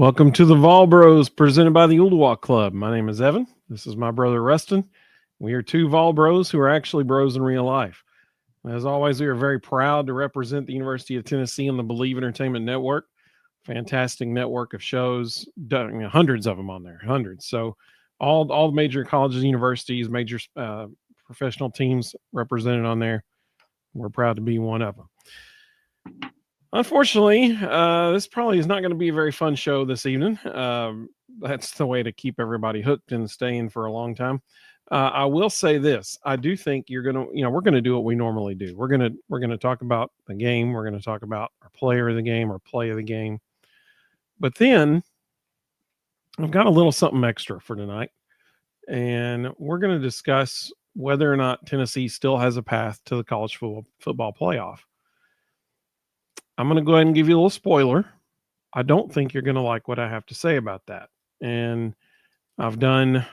Welcome to the Vol Bros presented by the Ooltewah Club. My name is Evan. This is my brother Ruston. We are two Vol Bros who are actually bros in real life. As always, we are very proud to represent the University of Tennessee on the Believe Entertainment Network. Fantastic network of shows, hundreds of them on there, hundreds. So all the major colleges, universities, major professional teams represented on there. We're proud to be one of them. Unfortunately, this probably is not going to be a very fun show this evening. That's the way to keep everybody hooked and staying for a long time. I will say this: I do think we're going to do what we normally do. We're going to talk about the game. We're going to talk about our player of the game, our play of the game. But then I've got a little something extra for tonight, and we're going to discuss whether or not Tennessee still has a path to the college football playoff. I'm going to go ahead and give you a little spoiler. I don't think you're going to like what I have to say about that. And I've done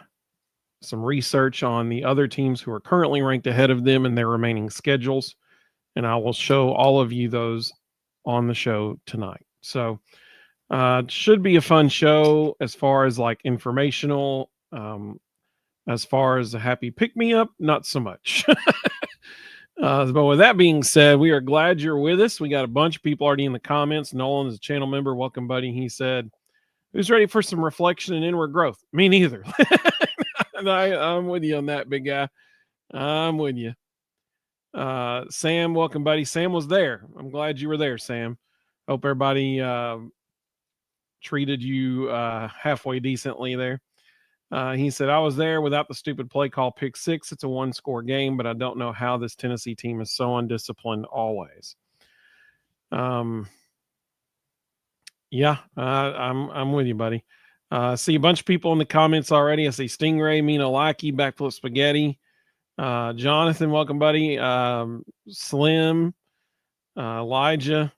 some research on the other teams who are currently ranked ahead of them and their remaining schedules. And I will show all of you those on the show tonight. So it should be a fun show as far as like informational. As far as a happy pick-me-up, not so much. But with that being said, we are glad you're with us. We got a bunch of people already in the comments. Nolan is a channel member. Welcome, buddy. He said, who's ready for some reflection and inward growth? Me neither. I'm with you on that, big guy. I'm with you. Sam, welcome, buddy. Sam was there. I'm glad you were there, Sam. Hope everybody treated you halfway decently there. He said, I was there without the stupid play call pick six. It's a one-score game, but I don't know how this Tennessee team is so undisciplined always. I'm with you, buddy. See a bunch of people in the comments already. I see Stingray, Mina Lackey, Backflip Spaghetti. Jonathan, welcome, buddy. Slim, Elijah.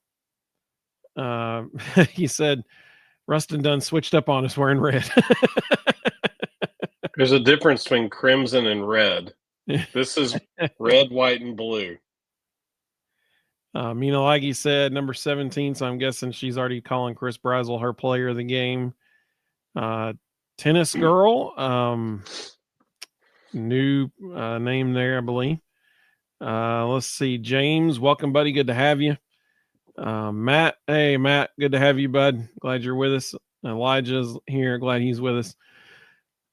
He said, Ruston done switched up on us wearing red. There's a difference between crimson and red. This is red, white, and blue. Mina Laggy said number 17, so I'm guessing she's already calling Chris Brazel her player of the game. Tennis Girl, new name there, I believe. Let's see. James, welcome, buddy. Good to have you. Matt, hey, Matt, good to have you, bud. Glad you're with us. Elijah's here. Glad he's with us.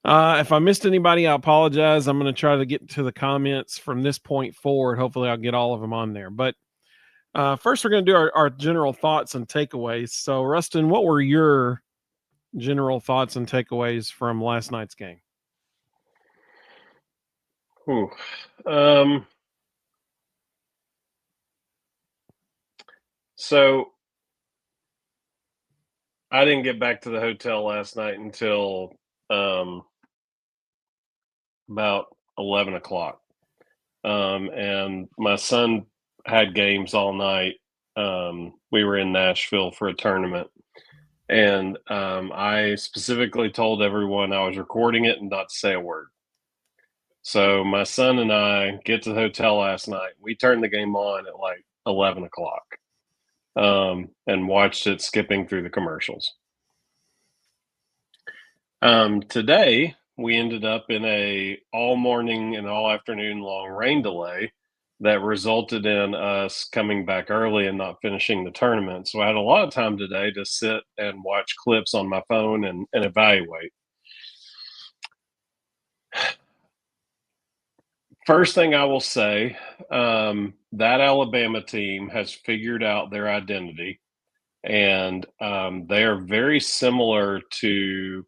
If I missed anybody, I apologize. I'm going to try to get to the comments from this point forward. Hopefully, I'll get all of them on there. But first, we're going to do our general thoughts and takeaways. So, Ruston, what were your general thoughts and takeaways from last night's game? So, I didn't get back to the hotel last night until about 11 o'clock. And my son had games all night. We were in Nashville for a tournament. And I specifically told everyone I was recording it and not to say a word. So my son and I get to the hotel last night. We turned the game on at like 11 o'clock and watched it skipping through the commercials. Today, we ended up in a all morning and all afternoon long rain delay that resulted in us coming back early and not finishing the tournament. So I had a lot of time today to sit and watch clips on my phone and evaluate. First thing I will say, that Alabama team has figured out their identity, and they are very similar to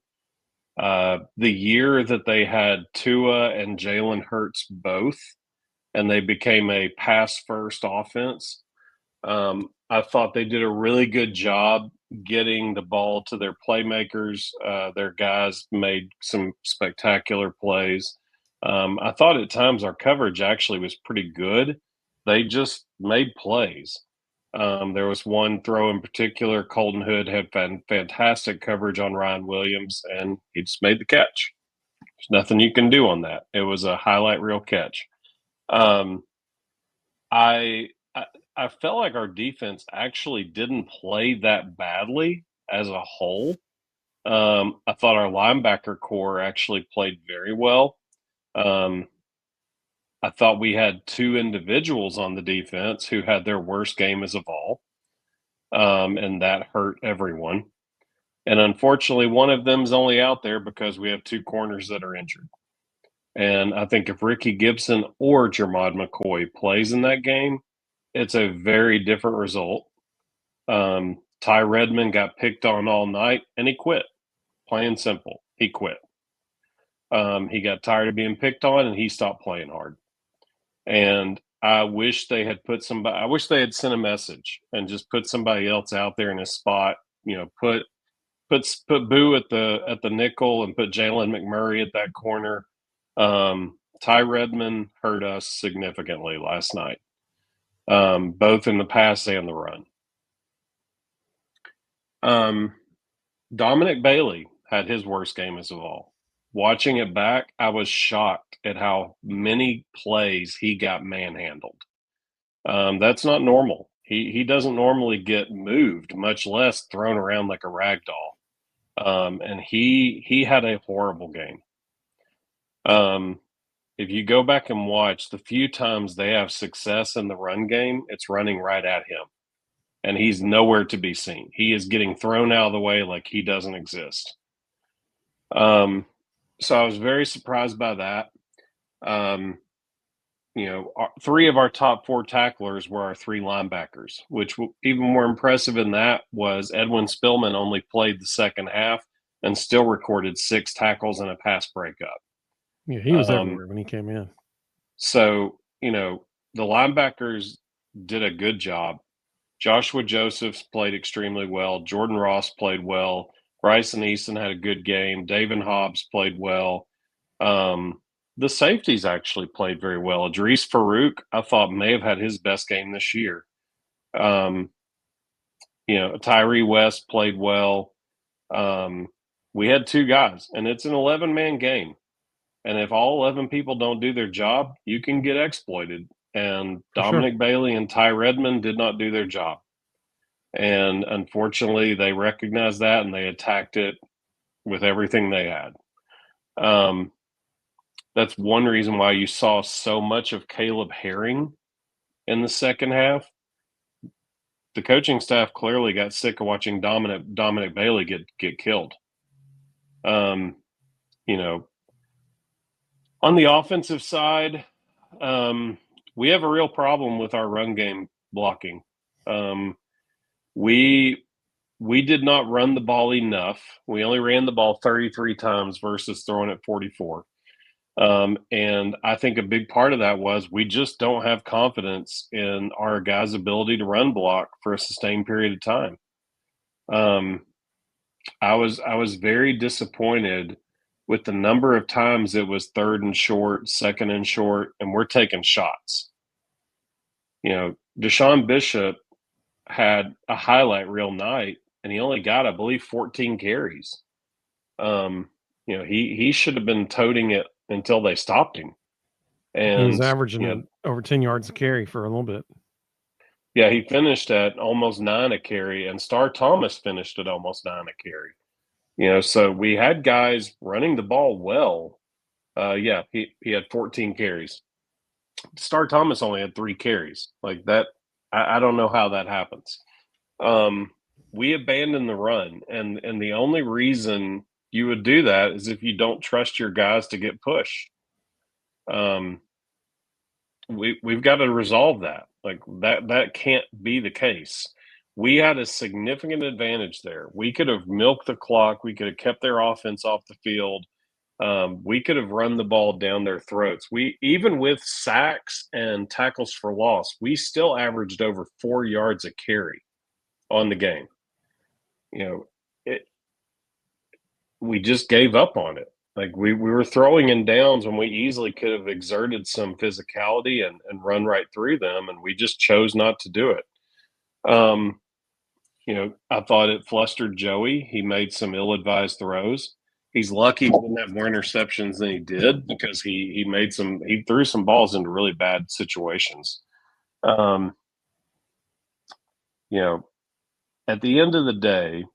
the year that they had Tua and Jalen Hurts both, and they became a pass-first offense. I thought they did a really good job getting the ball to their playmakers. Their guys made some spectacular plays. I thought at times our coverage actually was pretty good. They just made plays. There was one throw in particular. Colton Hood had fantastic coverage on Ryan Williams, and he just made the catch. There's nothing you can do on that. It was a highlight reel catch. I felt like our defense actually didn't play that badly as a whole. I thought our linebacker core actually played very well. Um, I thought we had two individuals on the defense who had their worst game as of all, and that hurt everyone. And unfortunately, one of them's only out there because we have two corners that are injured. And I think if Ricky Gibson or Jermod McCoy plays in that game, it's a very different result. Ty Redmond got picked on all night, and he quit. Plain and simple, he quit. He got tired of being picked on, and he stopped playing hard. And I wish they had put somebody. I wish they had sent a message and just put somebody else out there in his spot. You know, put Boo at the nickel and put Jalen McMurray at that corner. Ty Redmond hurt us significantly last night, both in the pass and the run. Dominic Bailey had his worst game as of all. Watching it back, I was shocked at how many plays he got manhandled. That's not normal. He doesn't normally get moved, much less thrown around like a rag doll. And he had a horrible game. If you go back and watch the few times they have success in the run game, it's running right at him. And he's nowhere to be seen. He is getting thrown out of the way like he doesn't exist. So I was very surprised by that. Three of our top four tacklers were our three linebackers, which even more impressive in that was Edwin Spillman only played the second half and still recorded 6 tackles and a pass breakup. Yeah, he was everywhere when he came in. So, the linebackers did a good job. Joshua Josephs played extremely well. Jordan Ross played well. Bryson Easton had a good game. David Hobbs played well. The safeties actually played very well. Idris Farouk, I thought, may have had his best game this year. Tyree West played well. We had 2 guys, and it's an 11-man game. And if all 11 people don't do their job, you can get exploited. And Dominic Bailey and Ty Redmond did not do their job. And unfortunately, they recognized that and they attacked it with everything they had. That's one reason why you saw so much of Caleb Herring in the second half. The coaching staff clearly got sick of watching Dominic Bailey get killed. On the offensive side, we have a real problem with our run game blocking. We did not run the ball enough. We only ran the ball 33 times versus throwing it 44. And I think a big part of that was we just don't have confidence in our guys' ability to run block for a sustained period of time. I was very disappointed with the number of times it was 3rd and short, 2nd and short, and we're taking shots. Deshaun Bishop had a highlight reel night, and he only got, I believe, 14 carries. He should have been toting it until they stopped him. And he was averaging over 10 yards a carry for a little bit. Yeah, he finished at almost 9 a carry, and Star Thomas finished at almost 9 a carry. So we had guys running the ball well. He had 14 carries. Star Thomas only had 3 carries. Like that, I don't know how that happens. We abandoned the run, and the only reason you would do that is if you don't trust your guys to get pushed. We've got to resolve that. Like that can't be the case. We had a significant advantage there. We could have milked the clock. We could have kept their offense off the field. We could have run the ball down their throats. We, even with sacks and tackles for loss, we still averaged over 4 yards a carry on the game. We just gave up on it. Like we were throwing in downs when we easily could have exerted some physicality and run right through them, and we just chose not to do it. I thought it flustered Joey. He made some ill-advised throws. He's lucky he didn't have more interceptions than he did because he threw some balls into really bad situations. At the end of the day,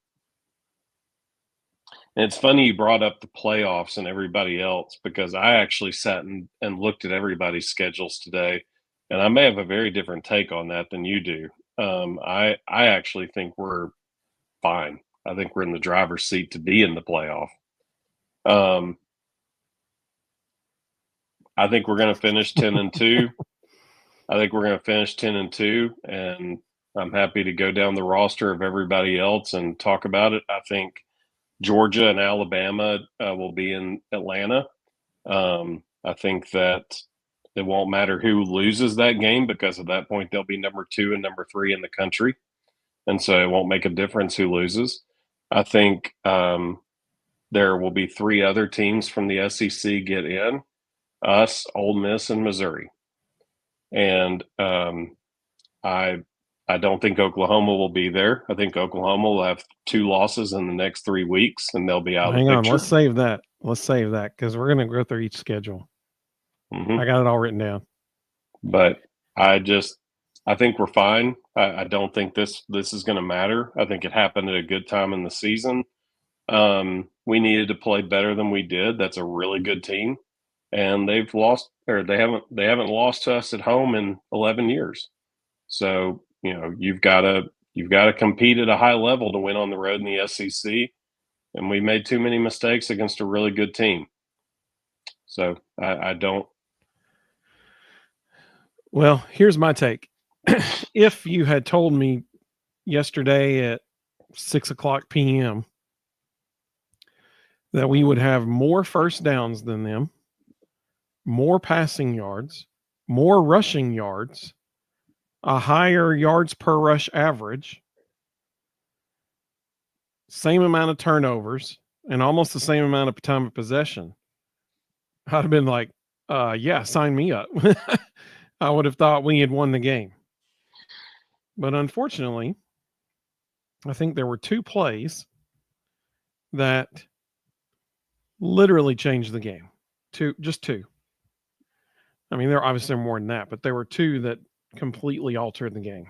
And it's funny you brought up the playoffs and everybody else because I actually sat and looked at everybody's schedules today, and I may have a very different take on that than you do. I actually think we're fine. I think we're in the driver's seat to be in the playoff. Um, I think we're going to finish 10-2. I think we're going to finish 10-2, and I'm happy to go down the roster of everybody else and talk about it. I think Georgia and Alabama will be in Atlanta. I think that it won't matter who loses that game because at that point they'll be number 2 and number 3 in the country, and so it won't make a difference who loses. I think there will be 3 other teams from the SEC get in: us, Ole Miss, and Missouri. And I don't think Oklahoma will be there. I think Oklahoma will have 2 losses in the next 3 weeks, and they'll be out of the Hang on, picture. let's save that. Let's save that because we're going to go through each schedule. I got it all written down. But I think we're fine. I don't think this is going to matter. I think it happened at a good time in the season. We needed to play better than we did. That's a really good team, and they've lost, or they haven't lost to us at home in 11 years. So you've got to compete at a high level to win on the road in the SEC, and we made too many mistakes against a really good team. So I don't. Well, here's my take. If you had told me yesterday at 6:00 p.m. that we would have more first downs than them, more passing yards, more rushing yards, a higher yards per rush average, same amount of turnovers, and almost the same amount of time of possession, I'd have been like, yeah, sign me up. I would have thought we had won the game. But unfortunately, I think there were 2 plays that literally changed the game. Just two. I mean, there are obviously more than that, but there were 2 that completely altered the game.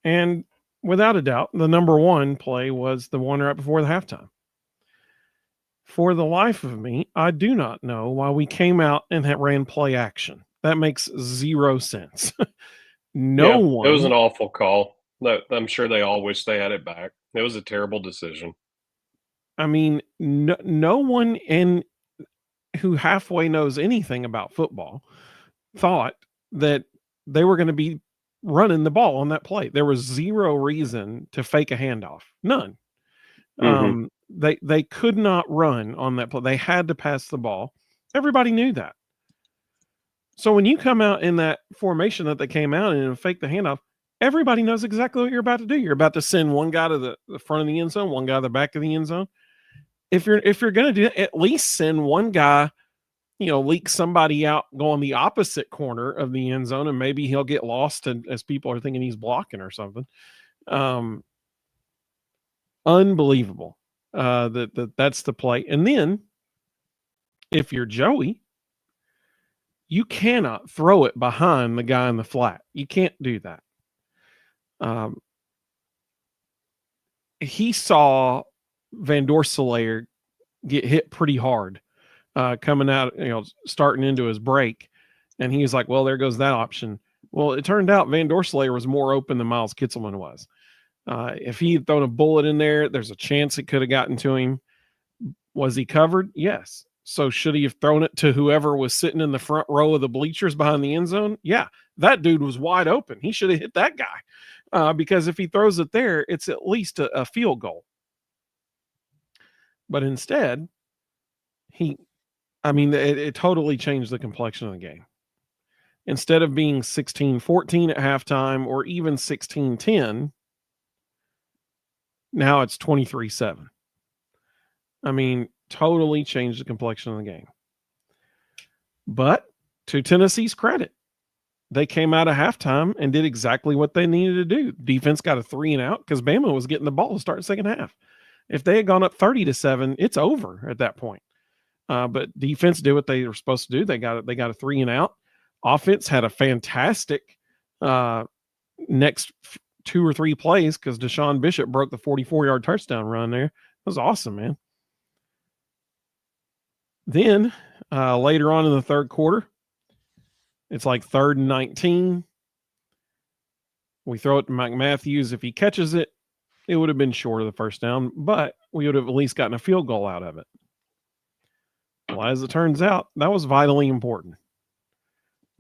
And without a doubt, the number 1 play was the one right before the halftime. For the life of me, I do not know why we came out and ran play action. That makes 0 sense. No one. It was an awful call. I'm sure they all wish they had it back. It was a terrible decision. I mean, no one who halfway knows anything about football thought that they were going to be running the ball on that play. There was 0 reason to fake a handoff. None. Mm-hmm. They could not run on that play. They had to pass the ball. Everybody knew that. So when you come out in that formation that they came out in and fake the handoff, everybody knows exactly what you're about to do. You're about to send one guy to the front of the end zone, one guy to the back of the end zone. If you're going to do that, at least send one guy, leak somebody out going the opposite corner of the end zone, and maybe he'll get lost as people are thinking he's blocking or something. Unbelievable. That's the play. And then if you're Joey, you cannot throw it behind the guy in the flat. You can't do that. He saw Van Dorselaer get hit pretty hard coming out, starting into his break. And he was like, well, there goes that option. Well, it turned out Van Dorselaer was more open than Miles Kitselman was. If he had thrown a bullet in there, there's a chance it could have gotten to him. Was he covered? Yes. So should he have thrown it to whoever was sitting in the front row of the bleachers behind the end zone? Yeah, that dude was wide open. He should have hit that guy because if he throws it there, it's at least a field goal. But instead, it totally changed the complexion of the game. Instead of being 16-14 at halftime or even 16-10, now it's 23-7. I mean, totally changed the complexion of the game. But to Tennessee's credit, they came out of halftime and did exactly what they needed to do. Defense got a 3 and out because Bama was getting the ball to start the second half. If they had gone up 30-7, it's over at that point. But defense did what they were supposed to do. They got a 3 and out. Offense had a fantastic next 2 or 3 plays because Deshaun Bishop broke the 44-yard touchdown run there. It was awesome, man. Then later on in the third quarter, it's like 3rd and 19. We throw it to Mike Matthews. If he catches it, it would have been short of the first down, but we would have at least gotten a field goal out of it. Well, as it turns out, that was vitally important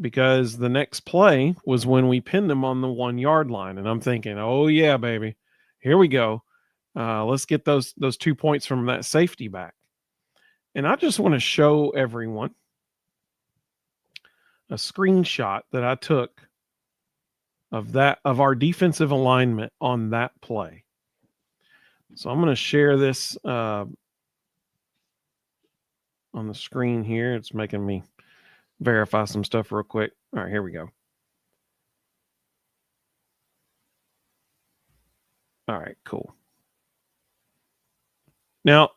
because the next play was when we pinned them on the 1 yard line. And I'm thinking, oh, yeah, baby, here we go. Let's get those 2 points from that safety back. And I just want to show everyone a screenshot that I took of our defensive alignment on that play. So I'm going to share this on the screen here. It's making me verify some stuff real quick. All right, here we go. All right, cool. Now,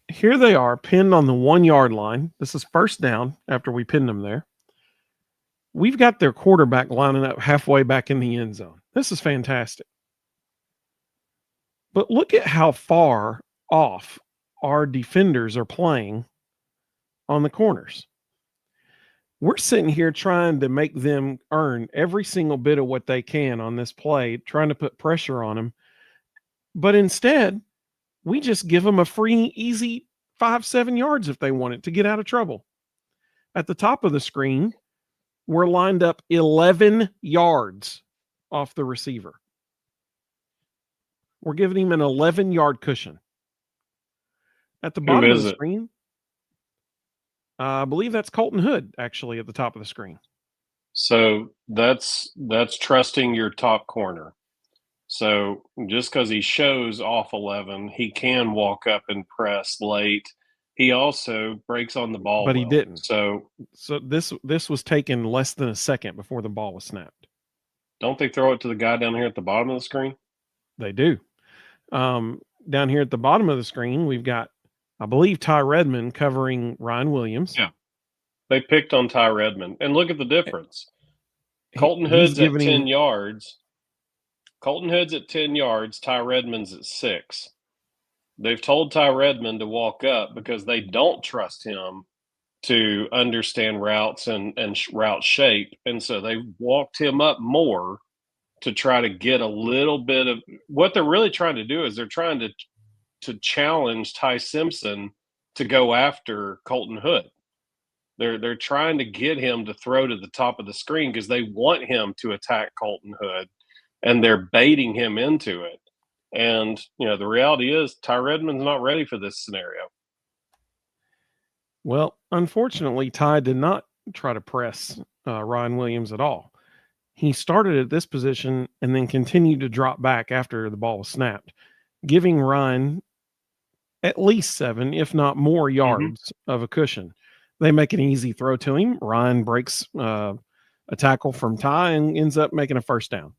here they are pinned on the 1 yard line. This is first down after we pinned them there. We've got their quarterback lining up halfway back in the end zone. This is fantastic. But look at how far off our defenders are playing on the corners. We're sitting here trying to make them earn every single bit of what they can on this play, trying to put pressure on them. But instead, we just give them a free, easy 5-7 yards if they want it to get out of trouble. At the top of the screen, we're lined up 11 yards off the receiver. We're giving him an 11-yard cushion. At the bottom of the screen, I believe that's Colton Hood, actually, at the top of the screen. So that's trusting your top corner. So just because he shows off 11, he can walk up and press late. He also breaks on the ball, but he didn't. So this was taken less than a second before the ball was snapped. Don't they throw it to the guy down here at the bottom of the screen? They do. Down here at the bottom of the screen, we've got, I believe, Ty Redmond covering Ryan Williams. Yeah. They picked on Ty Redmond. And look at the difference. Colton Hood's at 10 yards. Colton Hood's at 10 yards. Ty Redmond's at 6. They've told Ty Redmond to walk up because they don't trust him to understand routes and route shape. And so they walked him up more to try to get a little bit of what they're really trying to do is they're trying to challenge Ty Simpson to go after Colton Hood. They're trying to get him to throw to the top of the screen because they want him to attack Colton Hood, and they're baiting him into it. And, the reality is Ty Redmond's not ready for this scenario. Well, unfortunately, Ty did not try to press Ryan Williams at all. He started at this position and then continued to drop back after the ball was snapped, giving Ryan at least 7, if not more, yards of a cushion. They make an easy throw to him. Ryan breaks a tackle from Ty and ends up making a first down.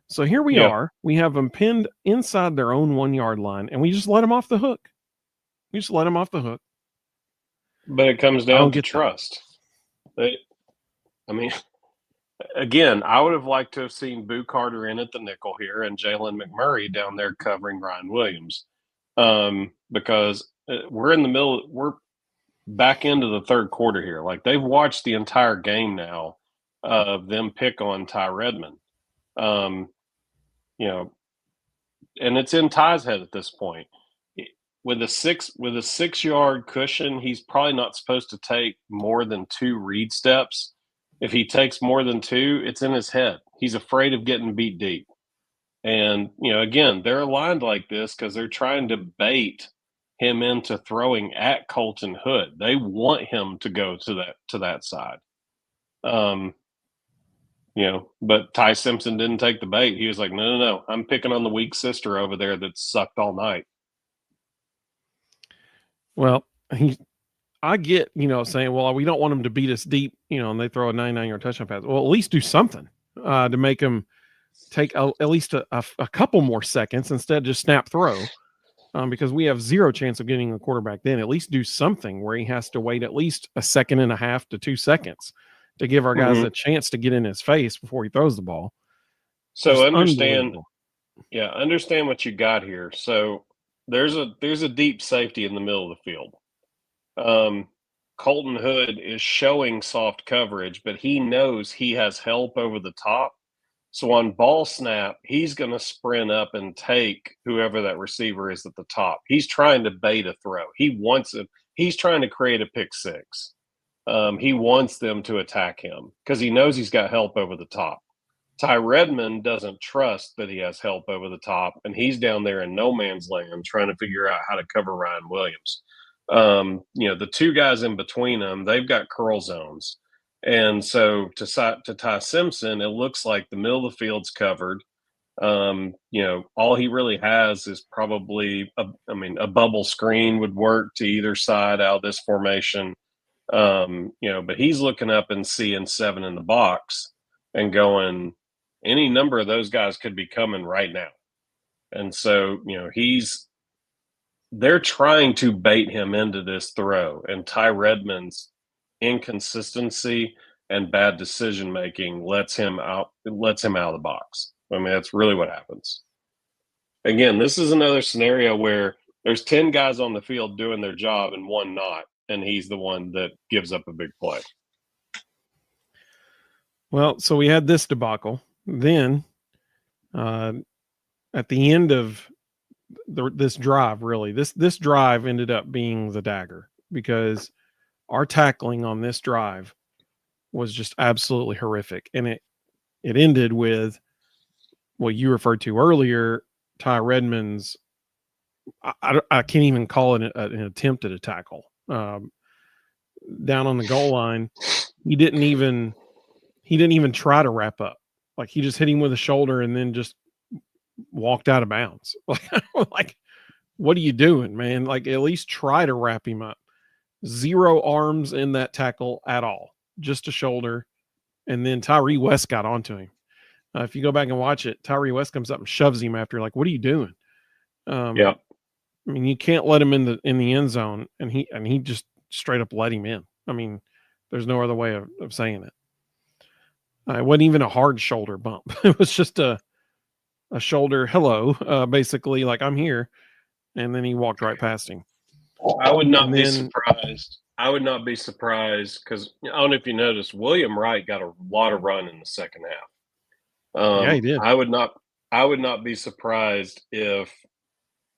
So here we are. We have them pinned inside their own 1 yard line, and we just let them off the hook. But it comes down to trust. Again, I would have liked to have seen Boo Carter in at the nickel here and Jalen McMurray down there covering Ryan Williams, because we're in the middle. We're back into the third quarter here. Like, they've watched the entire game now of them pick on Ty Redmond. And it's in Ty's head at this point. With a 6 yard cushion, he's probably not supposed to take more than 2 read steps. If he takes more than 2, it's in his head. He's afraid of getting beat deep. And, again, they're aligned like this because they're trying to bait him into throwing at Colton Hood. They want him to go to that side. But Ty Simpson didn't take the bait. He was like, no. I'm picking on the weak sister over there that sucked all night. Well, I get, saying, well, we don't want them to beat us deep, and they throw a 99-yard touchdown pass. Well, at least do something to make them take at least a couple more seconds instead of just snap throw, because we have zero chance of getting the quarterback then. At least do something where he has to wait at least 1.5 seconds to 2 seconds to give our guys a chance to get in his face before he throws the ball. So understand what you got here. So there's a deep safety in the middle of the field. Colton Hood is showing soft coverage, but he knows he has help over the top. So on ball snap, he's going to sprint up and take whoever that receiver is at the top. He's trying to bait a throw. He wants it. He's trying to create a pick six. He wants them to attack him because he knows he's got help over the top. Ty Redmond doesn't trust that he has help over the top, and he's down there in no man's land trying to figure out how to cover Ryan Williams. The two guys in between them, they've got curl zones. And so to Ty Simpson, it looks like the middle of the field's covered. All he really has is probably a bubble screen would work to either side out of this formation. But he's looking up and seeing 7 in the box and going, any number of those guys could be coming right now. And so, they're trying to bait him into this throw, and Ty Redmond's inconsistency and bad decision making lets him out of the box. I mean, that's really what happens. Again, this is another scenario where there's 10 guys on the field doing their job and one not, and he's the one that gives up a big play. Well, so we had this debacle. Then at the end of this drive, really, this drive ended up being the dagger, because our tackling on this drive was just absolutely horrific. And it ended with what you referred to earlier, Ty Redmond's, I can't even call it an attempt at a tackle. Down on the goal line, he didn't even try to wrap up. Like, he just hit him with a shoulder and then just walked out of bounds. Like, what are you doing, man? Like, at least try to wrap him up. 0 arms in that tackle at all, just a shoulder. And then Tyree West got onto him. If you go back and watch it, Tyree West comes up and shoves him after, like, what are you doing? Yeah. I mean, you can't let him in the end zone, and he just straight up let him in. I mean, there's no other way of saying it. It wasn't even a hard shoulder bump. It was just a shoulder hello, basically, like, I'm here. And then he walked right past him. I would not be surprised. I would not be surprised because I don't know if you noticed, William Wright got a lot of run in the second half. Yeah, he did. I would not be surprised if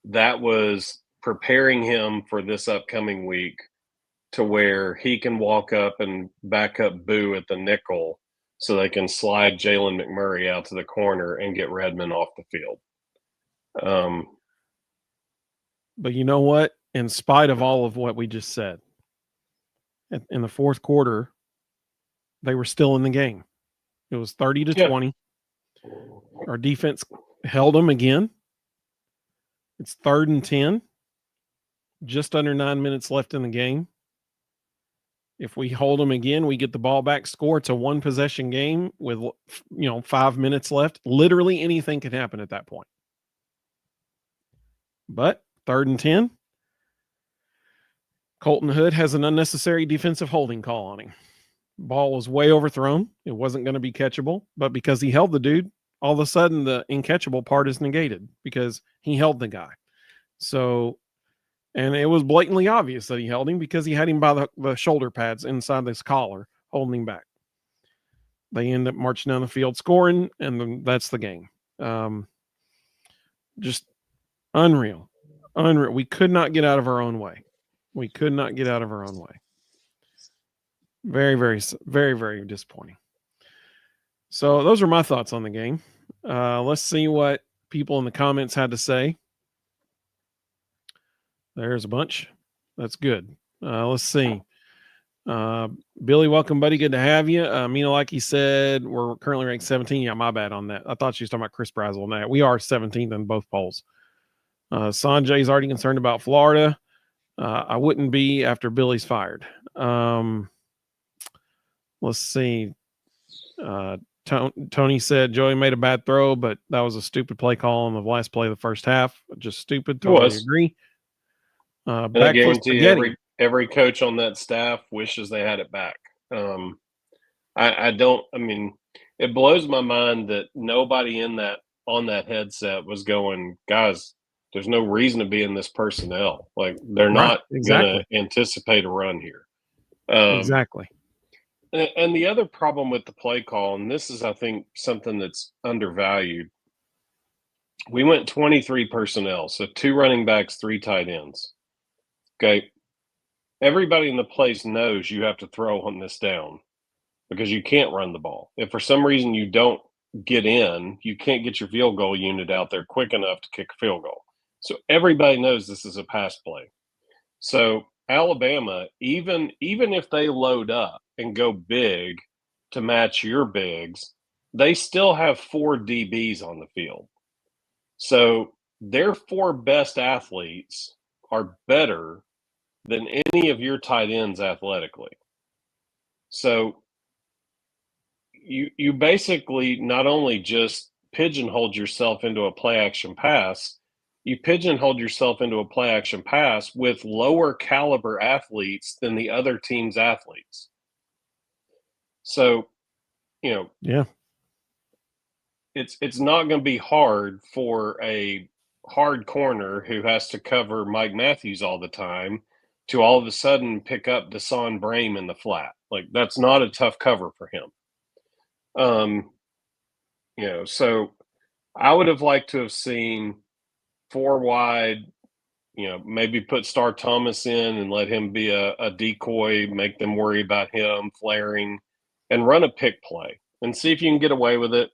that was preparing him for this upcoming week, to where he can walk up and back up Boo at the nickel, so they can slide Jalen McMurray out to the corner and get Redmond off the field. But you know what? In spite of all of what we just said, in the fourth quarter, they were still in the game. It was 30-20. Our defense held them again. It's 3rd and 10. Just under 9 minutes left in the game. If we hold them again, we get the ball back, score. It's a 1-possession game with 5 minutes left. Literally anything can happen at that point. But 3rd and 10. Colton Hood has an unnecessary defensive holding call on him. Ball was way overthrown. It wasn't going to be catchable, but because he held the dude, all of a sudden the incatchable part is negated because he held the guy. So, and it was blatantly obvious that he held him because he had him by the shoulder pads inside this collar, holding him back. They end up marching down the field, scoring, and then that's the game. Just unreal. We could not get out of our own way. Very, very, very, very disappointing. So those are my thoughts on the game. Let's see what people in the comments had to say. There's a bunch. That's good. Let's see. Billy, welcome, buddy. Good to have you. Mina, like he said, we're currently ranked 17. Yeah, my bad on that. I thought she was talking about Chris Brazel and that. We are 17th in both polls. Sanjay's already concerned about Florida. I wouldn't be after Billy's fired. Let's see. Tony said Joey made a bad throw, but that was a stupid play call on the last play of the first half. Just stupid. Totally agree. And I guarantee every coach on that staff wishes they had it back. It blows my mind that nobody on that headset was going, guys, there's no reason to be in this personnel. Like, they're not going to anticipate a run here. Exactly. And the other problem with the play call, and this is, I think, something that's undervalued. We went 23 personnel, so 2 running backs, 3 tight ends. Okay. Everybody in the place knows you have to throw on this down because you can't run the ball. If for some reason you don't get in, you can't get your field goal unit out there quick enough to kick a field goal. So everybody knows this is a pass play. So Alabama, even if they load up and go big to match your bigs, they still have 4 DBs on the field. So their 4 best athletes are better than any of your tight ends athletically. So you basically not only just pigeonholed yourself into a play action pass, you pigeonholed yourself into a play action pass with lower caliber athletes than the other team's athletes. So, Yeah. it's not going to be hard for a hard corner who has to cover Mike Matthews all the time to all of a sudden pick up Deshaun Brame in the flat. Like, that's not a tough cover for him. So I would have liked to have seen 4 wide, maybe put Star Thomas in and let him be a decoy, make them worry about him flaring, and run a pick play and see if you can get away with it.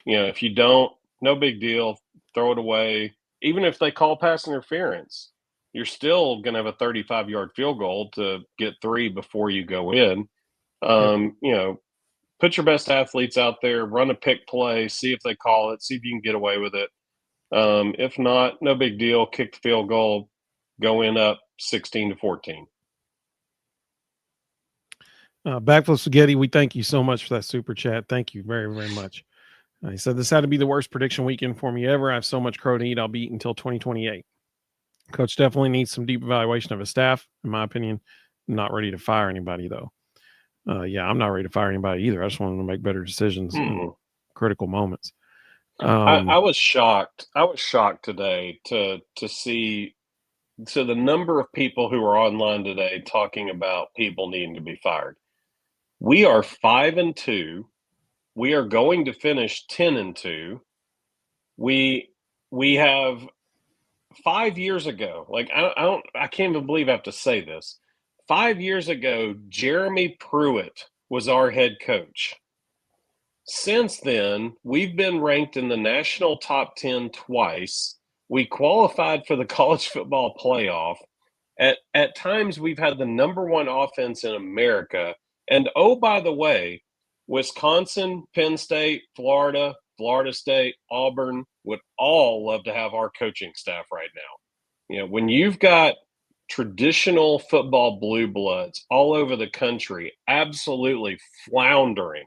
If you don't, no big deal, throw it away. Even if they call pass interference, you're still going to have a 35-yard field goal to get 3 before you go in. Put your best athletes out there, run a pick play, see if they call it, see if you can get away with it. If not, no big deal. Kick the field goal, go in up 16-14. Backflip Spaghetti, we thank you so much for that super chat. Thank you very, very much. He said, this had to be the worst prediction weekend for me ever. I have so much crow to eat. I'll be eating until 2028. Coach definitely needs some deep evaluation of his staff, in my opinion. I'm not ready to fire anybody, though. I'm not ready to fire anybody either. I just want them to make better decisions in critical moments. I was shocked. I was shocked today to see the number of people who are online today talking about people needing to be fired. We are 5-2. We are going to finish 10-2. We have 5 years ago. Like, I can't even believe I have to say this. 5 years ago, Jeremy Pruitt was our head coach. Since then, we've been ranked in the national top 10 twice. We qualified for the college football playoff. At times, we've had the number 1 offense in America. And oh, by the way, Wisconsin, Penn State, Florida State, Auburn would all love to have our coaching staff right now. When you've got traditional football blue bloods all over the country absolutely floundering,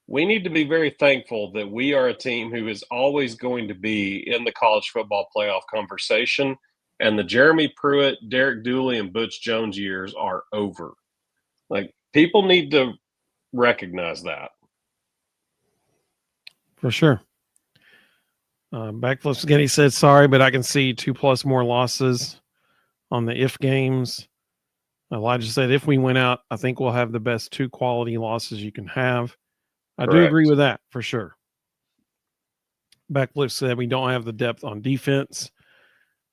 we need to be very thankful that we are a team who is always going to be in the college football playoff conversation, and the Jeremy Pruitt, Derek Dooley, and Butch Jones years are over. Like, people need to recognize that. For sure. Backflip Spaghetti said, sorry, but I can see 2+ more losses on the if games. Elijah said, if we win out, I think we'll have the best 2 quality losses you can have. I do agree with that for sure. Backflip said we don't have the depth on defense,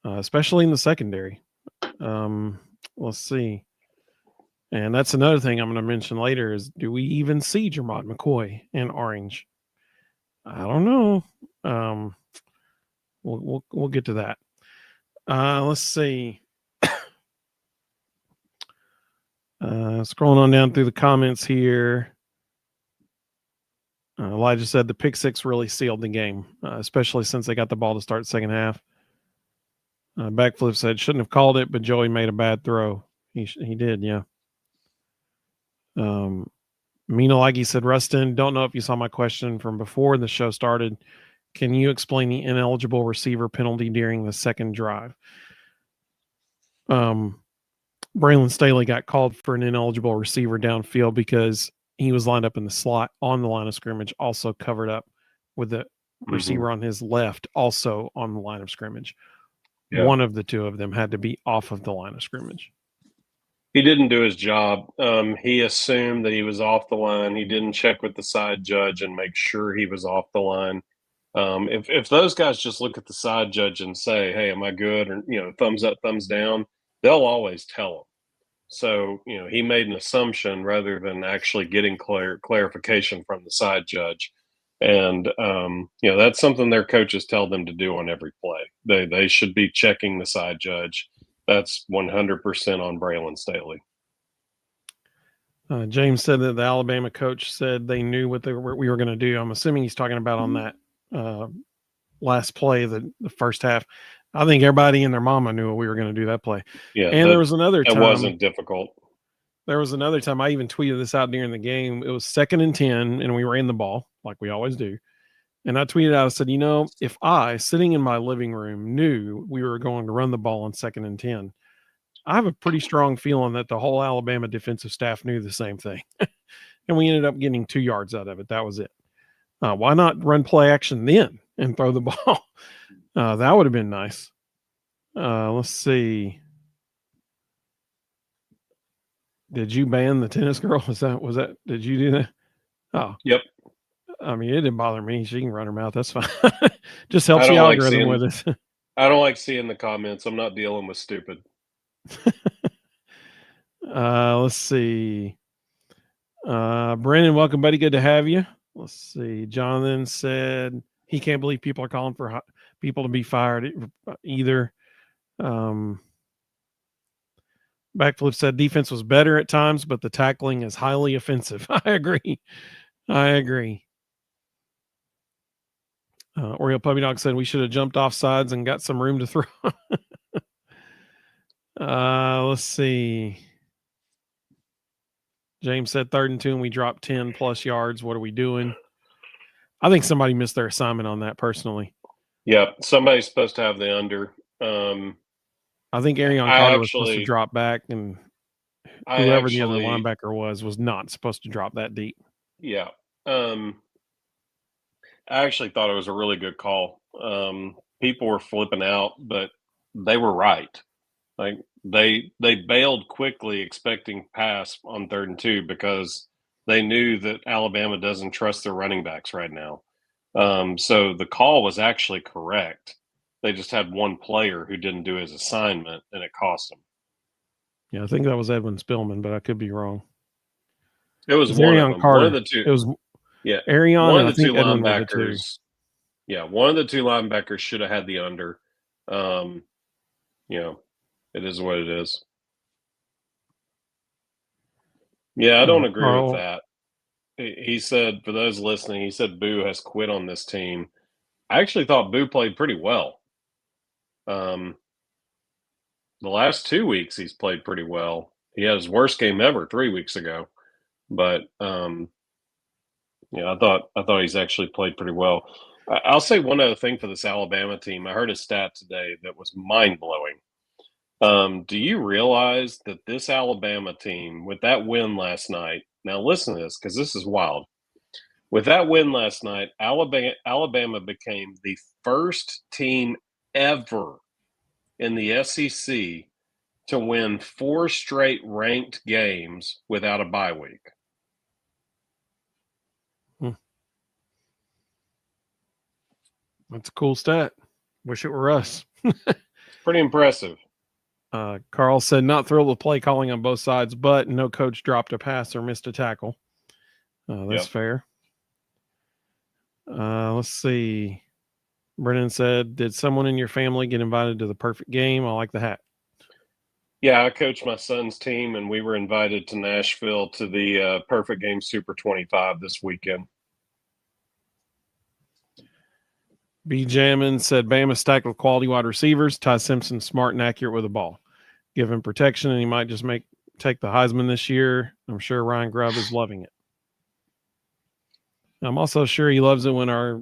especially in the secondary. Let's see. And that's another thing I'm going to mention later is, do we even see Jermod McCoy in orange? I don't know. We'll get to that. Let's see. Scrolling on down through the comments here. Elijah said the pick 6 really sealed the game, especially since they got the ball to start second half. Backflip said shouldn't have called it, but Joey made a bad throw. He did, yeah. Mina Laggy said, Ruston, don't know if you saw my question from before the show started. Can you explain the ineligible receiver penalty during the second drive? Braylon Staley got called for an ineligible receiver downfield because he was lined up in the slot on the line of scrimmage, also covered up with the receiver on his left, also on the line of scrimmage. Yep. One of the 2 of them had to be off of the line of scrimmage. He didn't do his job. He assumed that he was off the line. He didn't check with the side judge and make sure he was off the line. If those guys just look at the side judge and say, "Hey, am I good?" or thumbs up, thumbs down, they'll always tell him. So he made an assumption rather than actually getting clarification from the side judge. And that's something their coaches tell them to do on every play. They should be checking the side judge. That's 100% on Braylon Staley. James said that the Alabama coach said they knew what we were going to do. I'm assuming he's talking about on that last play, the first half. I think everybody and their mama knew what we were going to do that play. Yeah, and there was another time. It wasn't difficult. There was another time I even tweeted this out during the game. It was 2nd and 10, and we ran the ball like we always do. And I tweeted out, I said, if I, sitting in my living room, knew we were going to run the ball on 2nd and 10, I have a pretty strong feeling that the whole Alabama defensive staff knew the same thing. And we ended up getting 2 yards out of it. That was it. Why not run play action then and throw the ball? That would have been nice. Let's see. Did you ban the tennis girl? Was that? Did you do that? Oh, yep. I mean, it didn't bother me. She can run her mouth. That's fine. Just helps the algorithm with it. I don't like seeing the comments. I'm not dealing with stupid. Let's see. Brandon, welcome, buddy. Good to have you. Let's see. Jonathan said he can't believe people are calling for people to be fired either. Backflip said defense was better at times, but the tackling is highly offensive. I agree. Oriole Puppy Dog said we should have jumped off sides and got some room to throw. Let's see. James said 3rd and 2 and we dropped 10 plus yards. What are we doing? I think somebody missed their assignment on that personally. Yeah, somebody's supposed to have the under. I think Arion Carter was supposed to drop back, and whoever the other linebacker was not supposed to drop that deep. Yeah. I actually thought it was a really good call. People were flipping out, but they were right. Like they bailed quickly expecting pass on 3rd and 2 because they knew that Alabama doesn't trust their running backs right now. So the call was actually correct. They just had one player who didn't do his assignment, and it cost them. Yeah, I think that was Edwin Spillman, but I could be wrong. It was one of them. Carter. One of the two. It was Arion. One of the two linebackers. Yeah, one of the two linebackers should have had the under. It is what it is. Yeah, I don't agree with that. He said, for those listening, he said Boo has quit on this team. I actually thought Boo played pretty well. The last 2 weeks he's played pretty well. He had his worst game ever 3 weeks ago, but I thought he's actually played pretty well. I'll say one other thing for this Alabama team. I heard a stat today that was mind blowing. Do you realize that this Alabama team, with that win last night? Now listen to this because this is wild. With that win last night, Alabama became the first team ever in the SEC to win 4 straight ranked games without a bye week. That's a cool stat. Wish it were us. Pretty impressive. Carl said, not thrilled with play calling on both sides, but no coach dropped a pass or missed a tackle. That's fair. Let's see. Brennan said, did someone in your family get invited to the perfect game? I like the hat. Yeah, I coached my son's team, and we were invited to Nashville to the Perfect Game Super 25 this weekend. B. Jammin said, Bama stacked with quality wide receivers. Ty Simpson smart and accurate with the ball. Give him protection, and he might just take the Heisman this year. I'm sure Ryan Grubb is loving it. I'm also sure he loves it when our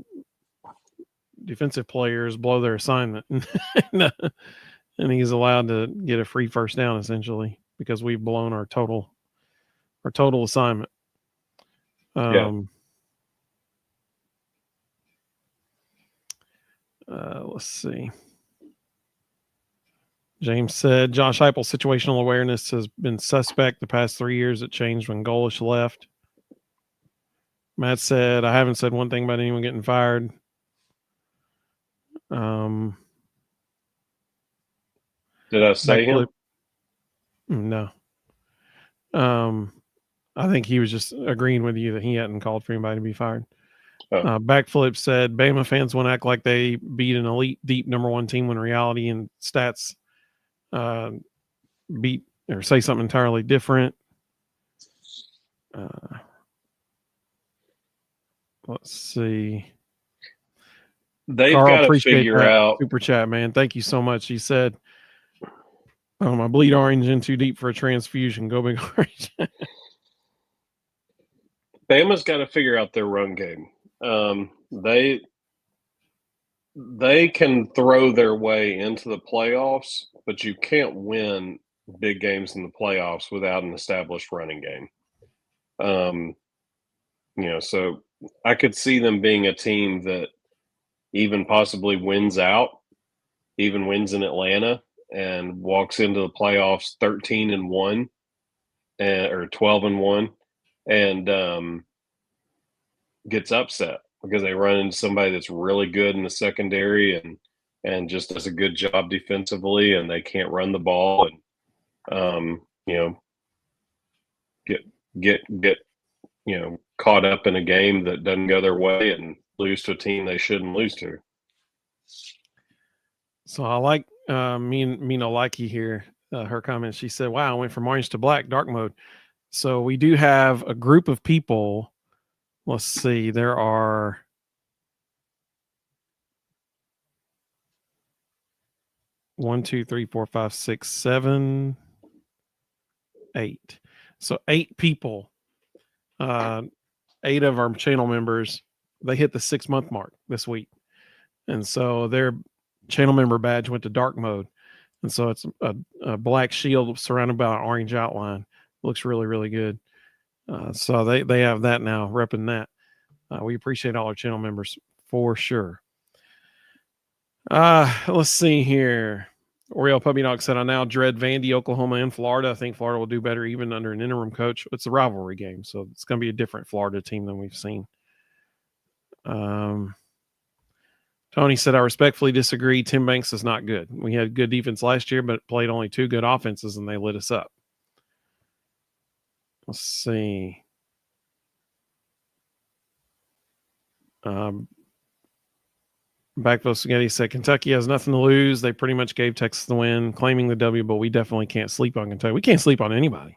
defensive players blow their assignment. And he's allowed to get a free first down, essentially, because we've blown our total assignment. Let's see. James said Josh Heupel's situational awareness has been suspect the past 3 years. It changed when Golish left. Matt said, I haven't said one thing about anyone getting fired. Did I say him? No. I think he was just agreeing with you that he hadn't called for anybody to be fired. Oh. Backflip said Bama fans want to act like they beat an elite, deep number one team when reality and stats beat or say something entirely different. Let's see. They've Carl, got to figure out. Super chat, man. Thank you so much. He said, I bleed orange in too deep for a transfusion. Go big orange. Bama's got to figure out their run game. They can throw their way into the playoffs, but you can't win big games in the playoffs without an established running game. So I could see them being a team that even possibly wins out, even wins in Atlanta, and walks into the playoffs 13-1 or 12-1, and gets upset because they run into somebody that's really good in the secondary and just does a good job defensively, and they can't run the ball, and get caught up in a game that doesn't go their way and lose to a team they shouldn't lose to. So I like Mina Likey here. Her comment. She said, "Wow, I went from orange to black, dark mode." So we do have a group of people. Let's see. There are 1, 2, 3, 4, 5, 6, 7, 8. So 8 people. 8 of our channel members. They hit the 6-month mark this week, and so their channel member badge went to dark mode, and so it's a black shield surrounded by an orange outline. Looks really, really good. So they have that now, repping that. We appreciate all our channel members for sure. Let's see here. Oriel Puppy Dog said, I now dread Vandy, Oklahoma, and Florida. I think Florida will do better even under an interim coach. It's a rivalry game, so it's going to be a different Florida team than we've seen. Tony said, I respectfully disagree. Tim Banks is not good. We had good defense last year, but played only 2 good offenses, and they lit us up. Let's see. Backville Spaghetti said, Kentucky has nothing to lose. They pretty much gave Texas the win, claiming the W, but we definitely can't sleep on Kentucky. We can't sleep on anybody.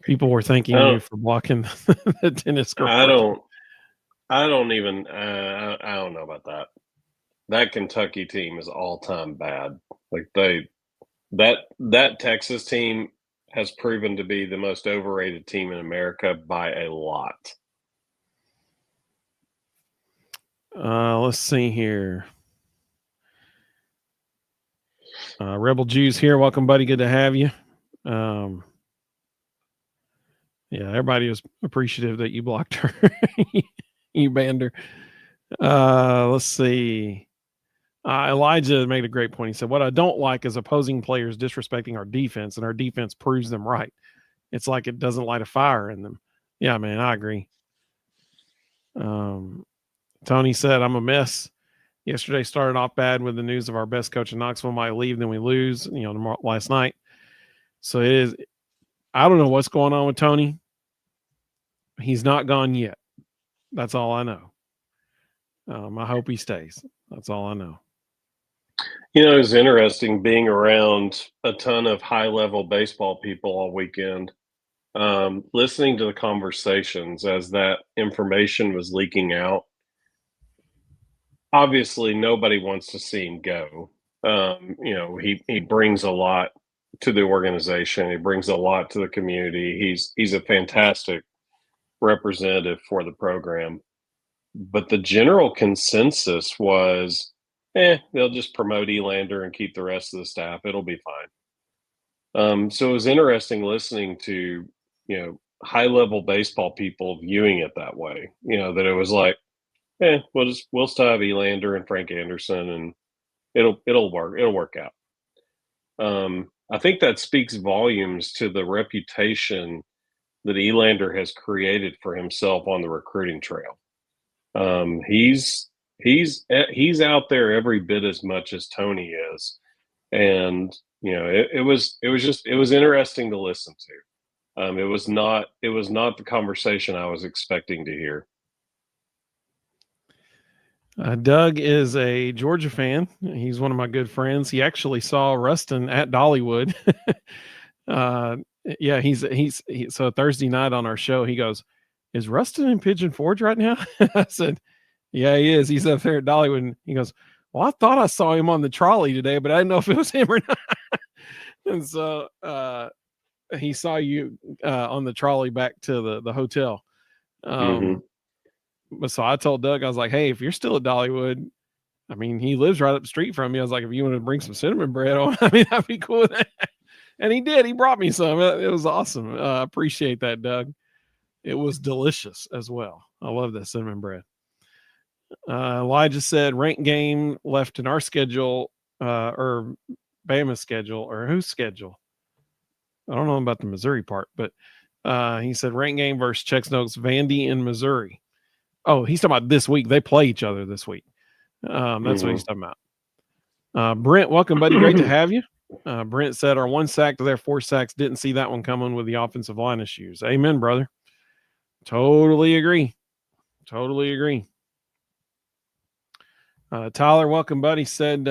People were thanking you for blocking the tennis court. I don't know about that. That Kentucky team is all-time bad. Like that Texas team has proven to be the most overrated team in America by a lot. Let's see here. Rebel Jews here. Welcome, buddy. Good to have you. Yeah, everybody was appreciative that you blocked her. You banned her. Let's see. Elijah made a great point. He said, what I don't like is opposing players disrespecting our defense, and our defense proves them right. It's like it doesn't light a fire in them. Yeah, man, I agree. Tony said, I'm a mess. Yesterday started off bad with the news of our best coach in Knoxville might leave, then we lose, last night. So it is, I don't know what's going on with Tony. He's not gone yet. That's all I know. I hope he stays. That's all I know. It's interesting being around a ton of high-level baseball people all weekend, listening to the conversations as that information was leaking out. Obviously, nobody wants to see him go. He brings a lot to the organization. He brings a lot to the community. He's a fantastic representative for the program. But the general consensus was, they'll just promote Elander and keep the rest of the staff. It'll be fine. So it was interesting listening to, high-level baseball people viewing it that way. That it was like, we'll still have Elander and Frank Anderson, and it'll work. It'll work out. I think that speaks volumes to the reputation that Elander has created for himself on the recruiting trail. He's out there every bit as much as Tony is, and it was interesting to listen to. It was not the conversation I was expecting to hear. Doug is a Georgia fan. He's one of my good friends. He actually saw Ruston at Dollywood. Yeah, so Thursday night on our show, he goes, "Is Ruston in Pigeon Forge right now?" I said, "Yeah, he is. He's up there at Dollywood." And he goes, "Well, I thought I saw him on the trolley today, but I didn't know if it was him or not." And so he saw you on the trolley back to the hotel. But so I told Doug, I was like, "Hey, if you're still at Dollywood, I mean, he lives right up the street from me. I was like, if you want to bring some cinnamon bread on, I mean, that'd be cool with that." And he did. He brought me some. It was awesome. I appreciate that, Doug. It was delicious as well. I love that cinnamon bread. Elijah said, ranked game left in our schedule, or Bama's schedule, or whose schedule? I don't know about the Missouri part, but he said ranked game versus Czech Notes, Vandy in Missouri. Oh, he's talking about this week. They play each other this week. That's what he's talking about. Brent, welcome, buddy. Great to have you. Brent said our 1 sack to their 4 sacks. Didn't see that one coming with the offensive line issues. Amen, brother. Totally agree. Totally agree. Tyler, welcome, buddy. Said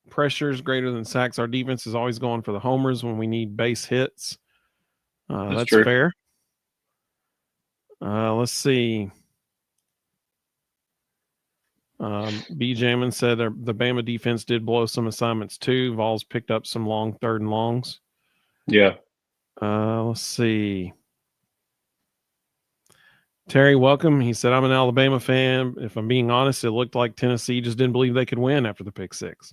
pressures greater than sacks. Our defense is always going for the homers when we need base hits. That's true. fair. Let's see. B. Jamin said the Bama defense did blow some assignments too. Vols picked up some long 3rd and longs. Yeah. Let's see. Terry, welcome. He said, I'm an Alabama fan. If I'm being honest, it looked like Tennessee just didn't believe they could win after the pick 6.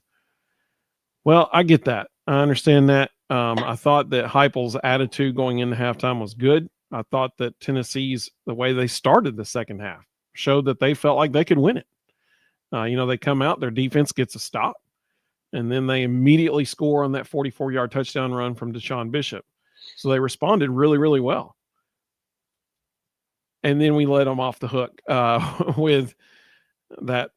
Well, I get that. I understand that. I thought that Heupel's attitude going into halftime was good. I thought that Tennessee's, the way they started the second half, showed that they felt like they could win it. They come out, their defense gets a stop, and then they immediately score on that 44-yard touchdown run from Deshaun Bishop. So they responded really, really well. And then we let them off the hook with that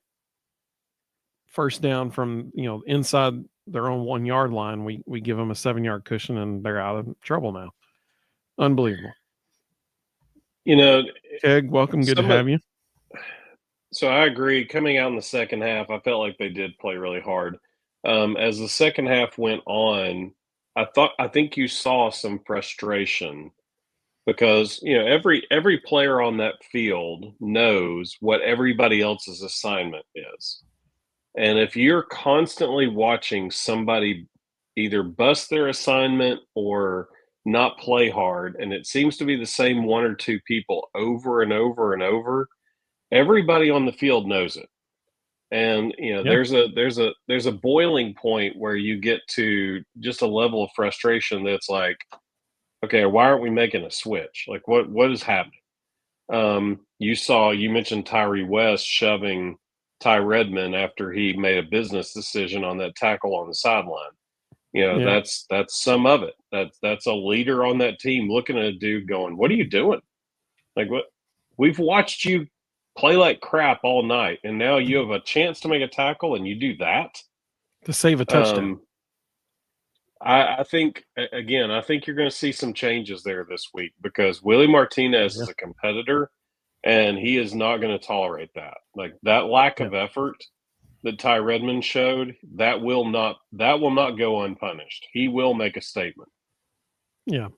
first down from, inside their own 1-yard line. We give them a 7-yard cushion, and they're out of trouble now. Unbelievable. Keg, welcome. Good to have you. So I agree. Coming out in the second half, I felt like they did play really hard. As the second half went on, I think you saw some frustration because every player on that field knows what everybody else's assignment is. And if you're constantly watching somebody either bust their assignment or not play hard, and it seems to be the same 1 or 2 people over and over and over, everybody on the field knows it. And there's a boiling point where you get to just a level of frustration that's like, okay, why aren't we making a switch? Like what is happening? You mentioned Tyree West shoving Ty Redmond after he made a business decision on that tackle on the sideline. That's some of it. That's a leader on that team looking at a dude going, what are you doing? Like, what? We've watched you play like crap all night, and now you have a chance to make a tackle and you do that to save a touchdown. I think you're going to see some changes there this week because Willie Martinez is a competitor, and he is not going to tolerate that. Like that lack of effort that Ty Redmond showed, that will not go unpunished. He will make a statement. Yeah.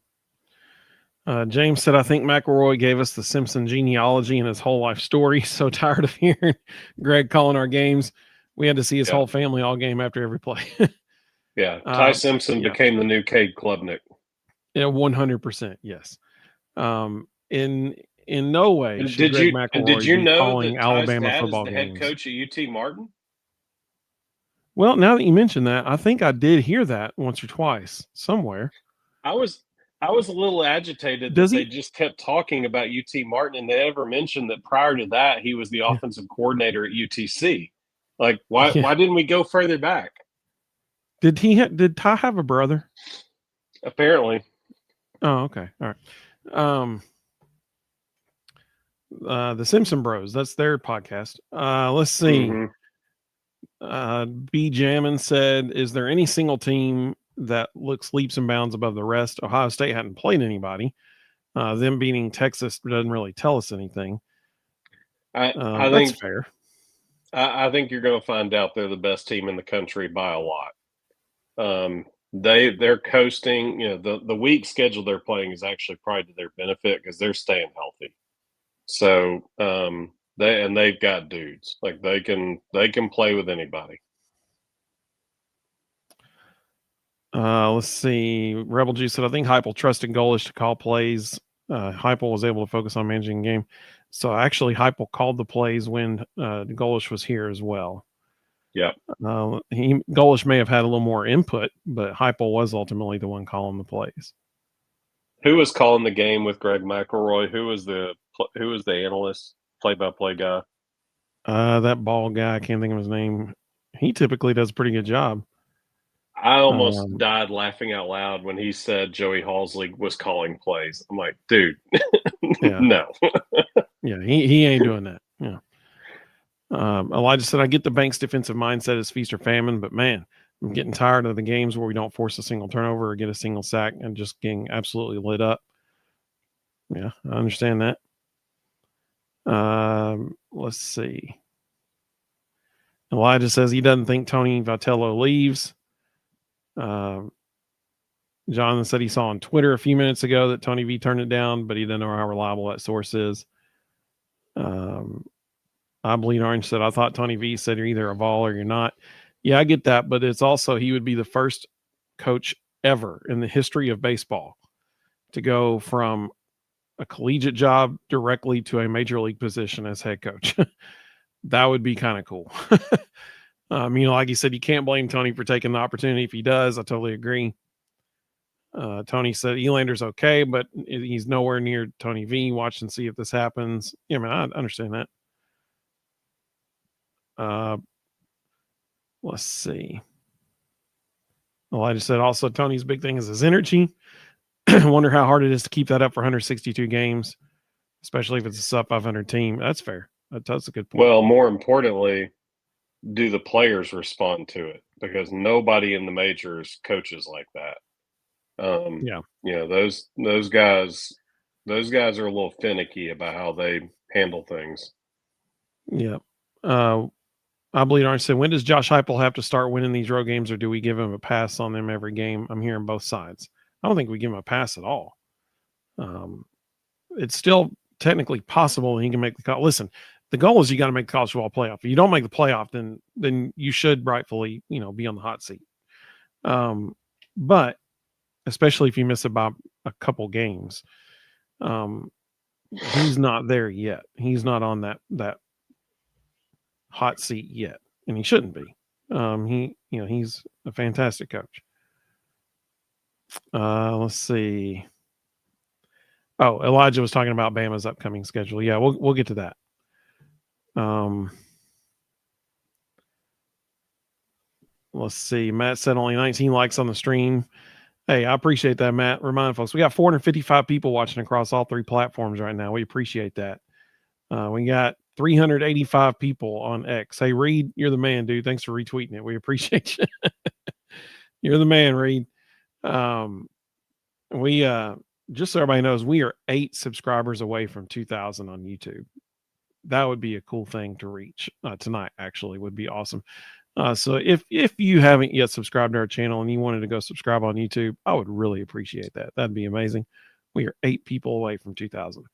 James said, I think McElroy gave us the Simpson genealogy and his whole life story. So tired of hearing Greg calling our games. We had to see his whole family all game after every play. Yeah. Ty Simpson became the new Cade Klubnik. Yeah, 100%. Yes. In no way should Greg McElroy be calling Alabama football games. Head coach at UT Martin? Well, now that you mention that, I think I did hear that once or twice somewhere. I was I was a little agitated that Does they he? just kept talking about UT Martin, and they never mentioned that prior to that he was the Yeah. offensive coordinator at UTC. Like, why Yeah. didn't we go further back? Did Ty have a brother? Apparently, Oh, okay. All right. The Simpson Bros. That's their podcast. Let's see. hmm B. Jammin said, "Is there any single team that looks leaps and bounds above the rest? Ohio State hadn't played anybody. Them beating Texas doesn't really tell us anything. I That's think fair. I think you're going to find out they're the best team in the country by a lot. They're coasting. You know, the weak schedule they're playing is actually probably to their benefit because they're staying healthy. So they've got dudes like they can play with anybody. Let's see. Rebel G said, I think Heupel trusted Golish to call plays. Heupel was able to focus on managing the game. So actually, Heupel called the plays when Golish was here as well. Yeah. Golish may have had a little more input, but Heupel was ultimately the one calling the plays. Who was calling the game with Greg McElroy? Who was the analyst, play-by-play guy? That bald guy, I can't think of his name. He typically does a pretty good job. I almost died laughing out loud when he said Joey Halsley was calling plays. I'm like, dude, yeah. No. Yeah, he ain't doing that. Yeah. Elijah said, I get the bank's defensive mindset is feast or famine, but man, I'm getting tired of the games where we don't force a single turnover or get a single sack and just getting absolutely lit up. Yeah, I understand that. Let's see. Elijah says he doesn't think Tony Vitello leaves. Jonathan said he saw on Twitter a few minutes ago that Tony V turned it down, but he doesn't know how reliable that source is. I Bleed Orange said, I thought Tony V said you're either a Vol or you're not. Yeah, I get that, but it's also he would be the first coach ever in the history of baseball to go from a collegiate job directly to a major league position as head coach. That would be kind of cool. Like you said, you can't blame Tony for taking the opportunity. If he does, I totally agree. Tony said Elander's okay, but he's nowhere near Tony V. Watch and see if this happens. Yeah, I understand that. Let's see. Elijah said also Tony's big thing is his energy. I wonder how hard it is to keep that up for 162 games, especially if it's a sub 500 team. That's fair. That's a good point. Well, more importantly, do the players respond to it? Because nobody in the majors coaches like that. Those guys are a little finicky about how they handle things. Yeah. I Bleed Orange said, when does Josh Heupel have to start winning these road games, or do we give him a pass on them every game? I'm hearing both sides. I don't think we give him a pass at all. It's still technically possible he can make the call. Listen, the goal is you got to make the college football playoff. If you don't make the playoff, then you should rightfully, be on the hot seat. But especially if you miss about a couple games, he's not there yet. He's not on that hot seat yet, and he shouldn't be. He's a fantastic coach. Let's see. Oh, Elijah was talking about Bama's upcoming schedule. Yeah, we'll get to that. Let's see. Matt said only 19 likes on the stream. Hey, I appreciate that, Matt. Remind folks, we got 455 people watching across all three platforms right now. We appreciate that. We got 385 people on X. Hey, Reed, you're the man, dude. Thanks for retweeting it. We appreciate you. You're the man, Reed. We just so everybody knows, we are 8 subscribers away from 2,000 on YouTube. That would be a cool thing to reach tonight. Actually, would be awesome. So if you haven't yet subscribed to our channel and you wanted to go subscribe on YouTube, I would really appreciate that. That'd be amazing. We are 8 people away from 2,000.